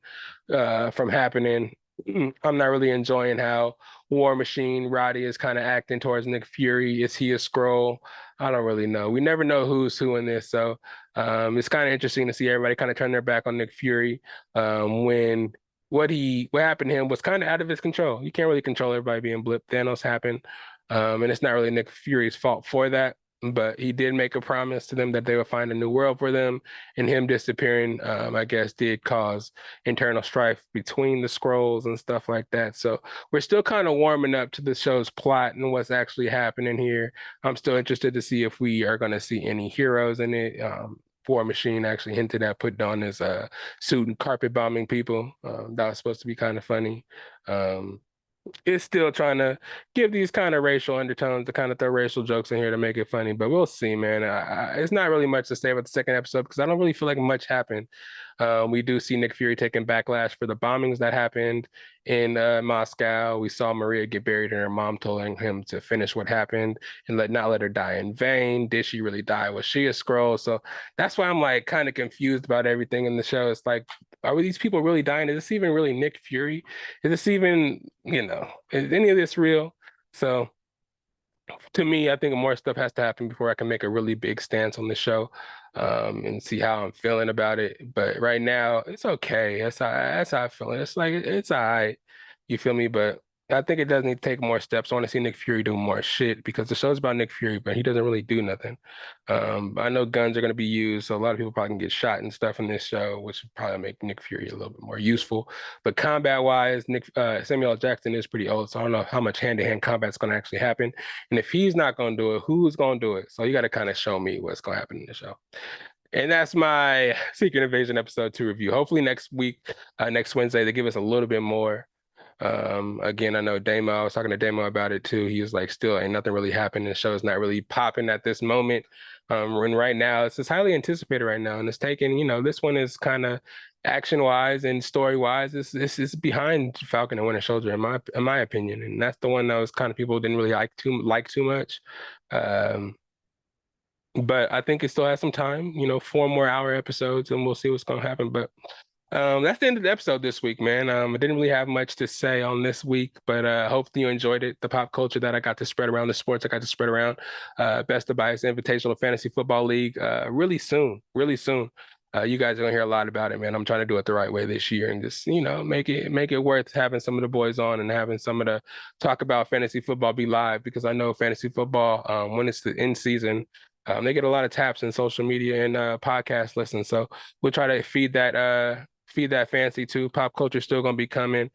A: from happening. I'm not really enjoying how War Machine Roddy is kind of acting towards Nick Fury. Is he a Skrull? I don't really know. We never know who's who in this. So it's kind of interesting to see everybody kind of turn their back on Nick Fury when what happened to him was kind of out of his control. You can't really control everybody being blipped. Thanos happened. And it's not really Nick Fury's fault for that. But he did make a promise to them that they would find a new world for them. And him disappearing, I guess, did cause internal strife between the Skrulls and stuff like that. So we're still kind of warming up to the show's plot and what's actually happening here. I'm still interested to see if we are going to see any heroes in it. War Machine actually hinted at putting on his suit and carpet bombing people. That was supposed to be kind of funny. It's still trying to give these kind of racial undertones to kind of throw racial jokes in here to make it funny, but we'll see, man. It's not really much to say about the second episode because I don't really feel like much happened. We do see Nick Fury taking backlash for the bombings that happened in Moscow. We saw Maria get buried and her mom telling him to finish what happened and not let her die in vain. Did she really die? Was she a Skrull? So that's why I'm like kind of confused about everything in the show. It's like, are these people really dying? Is this even really Nick Fury? Is this even, is any of this real? So to me, I think more stuff has to happen before I can make a really big stance on the show and see how I'm feeling about it. But right now, it's okay. That's how I feel. It's like it's all right. You feel me? But I think it does need to take more steps. I want to see Nick Fury do more shit because the show's about Nick Fury, but he doesn't really do nothing. I know guns are going to be used, so a lot of people probably can get shot and stuff in this show, which would probably make Nick Fury a little bit more useful. But combat-wise, Samuel L. Jackson is pretty old, so I don't know how much hand-to-hand combat's going to actually happen. And if he's not going to do it, who's going to do it? So you got to kind of show me what's going to happen in the show. And that's my Secret Invasion episode 2 review. Hopefully next week, next Wednesday, they give us a little bit more. Again, I know I was talking to Damo about it too. He was like, still ain't nothing really happening. The show's not really popping at this moment. And right now it's highly anticipated right now. And it's taking, this one is kind of action wise and story wise, this is behind Falcon and Winter Soldier in my opinion. And that's the one that was kind of people didn't really like too much. But I think it still has some time, 4 more hour episodes, and we'll see what's gonna happen. But that's the end of the episode this week, man. I didn't really have much to say on this week, but hopefully you enjoyed it. The pop culture that I got to spread around, the sports I got to spread around. Best of Bias Invitational Fantasy Football League, really soon, really soon. You guys are gonna hear a lot about it, man. I'm trying to do it the right way this year and just, make it worth having some of the boys on and having some of the talk about fantasy football be live because I know fantasy football, when it's the end season, they get a lot of taps in social media and podcast listens. So we'll try to feed that fancy too. Pop culture still gonna be coming.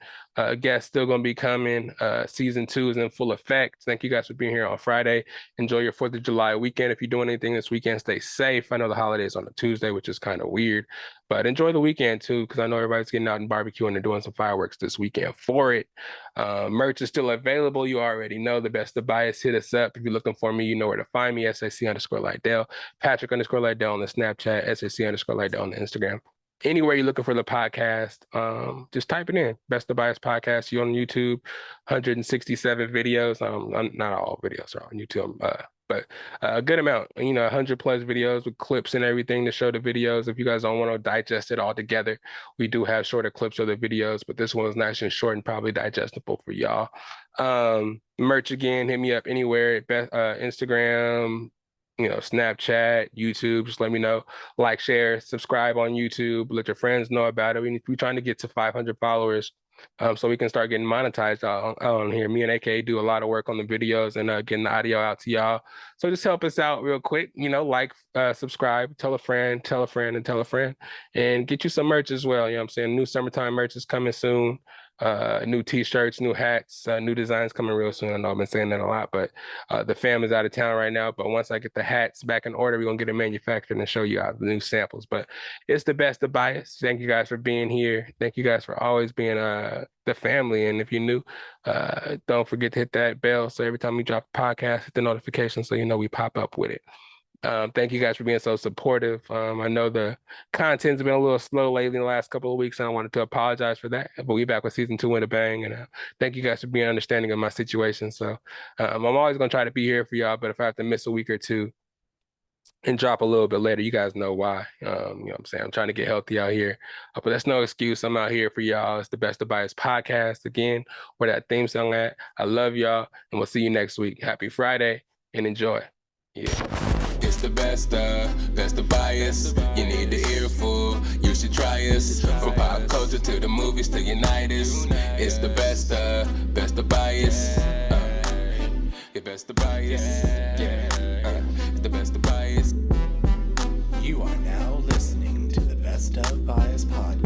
A: Guests still gonna be coming. Season 2 is in full effect. Thank you guys for being here on Friday. Enjoy your 4th of July weekend. If you're doing anything this weekend, stay safe. I know the holiday is on a Tuesday, which is kind of weird, but enjoy the weekend too, because I know everybody's getting out and barbecuing and doing some fireworks this weekend for it. Merch is still available. You already know the Best of Bias. Hit us up. If you're looking for me, you know where to find me. SAC_Lydell. Patrick_Lydell on the Snapchat. SAC_Lydell on the Instagram. Anywhere you're looking for the podcast, just type it in. Best of Bias Podcast. You on YouTube, 167 videos. Not all videos are on YouTube. but a good amount. 100 plus videos with clips and everything to show the videos. If you guys don't want to digest it all together, we do have shorter clips of the videos, but this one is nice and short and probably digestible for y'all. Merch again, hit me up anywhere, Instagram, Snapchat, YouTube. Just let me know. Like, share, subscribe on YouTube. Let your friends know about it. We're trying to get to 500 followers, so we can start getting monetized on here. Me and AK do a lot of work on the videos and getting the audio out to y'all. So just help us out real quick. Like, subscribe, tell a friend, tell a friend, and tell a friend, and get you some merch as well. I'm saying? New summertime merch is coming soon. New t-shirts, new hats, new designs coming real soon. I know I've been saying that a lot, but the fam is out of town right now. But once I get the hats back in order, we're gonna get it manufactured and show you out the new samples. But it's the best of Bias. Thank you guys for being here. Thank you guys for always being the family. And if you're new, don't forget to hit that bell so every time we drop a podcast, hit the notification so we pop up with it. Thank you guys for being so supportive. I know the content's been a little slow lately in the last couple of weeks, and I wanted to apologize for that. But we're back with season 2 in a bang, and thank you guys for being understanding of my situation. So I'm always gonna try to be here for y'all, but if I have to miss a week or two and drop a little bit later, you guys know why. What I'm saying? I'm trying to get healthy out here, but that's no excuse. I'm out here for y'all. It's the Best of Bias podcast again, where that theme song at. I love y'all, and we'll see you next week. Happy Friday, and enjoy. Yeah. It's the best of Bias. You need the earful, you should try us. From pop culture to the movies to Unitas. It's the best of Bias. The best of Bias. Yeah, it's the best of Bias.
B: You are now listening to the Best of Bias podcast.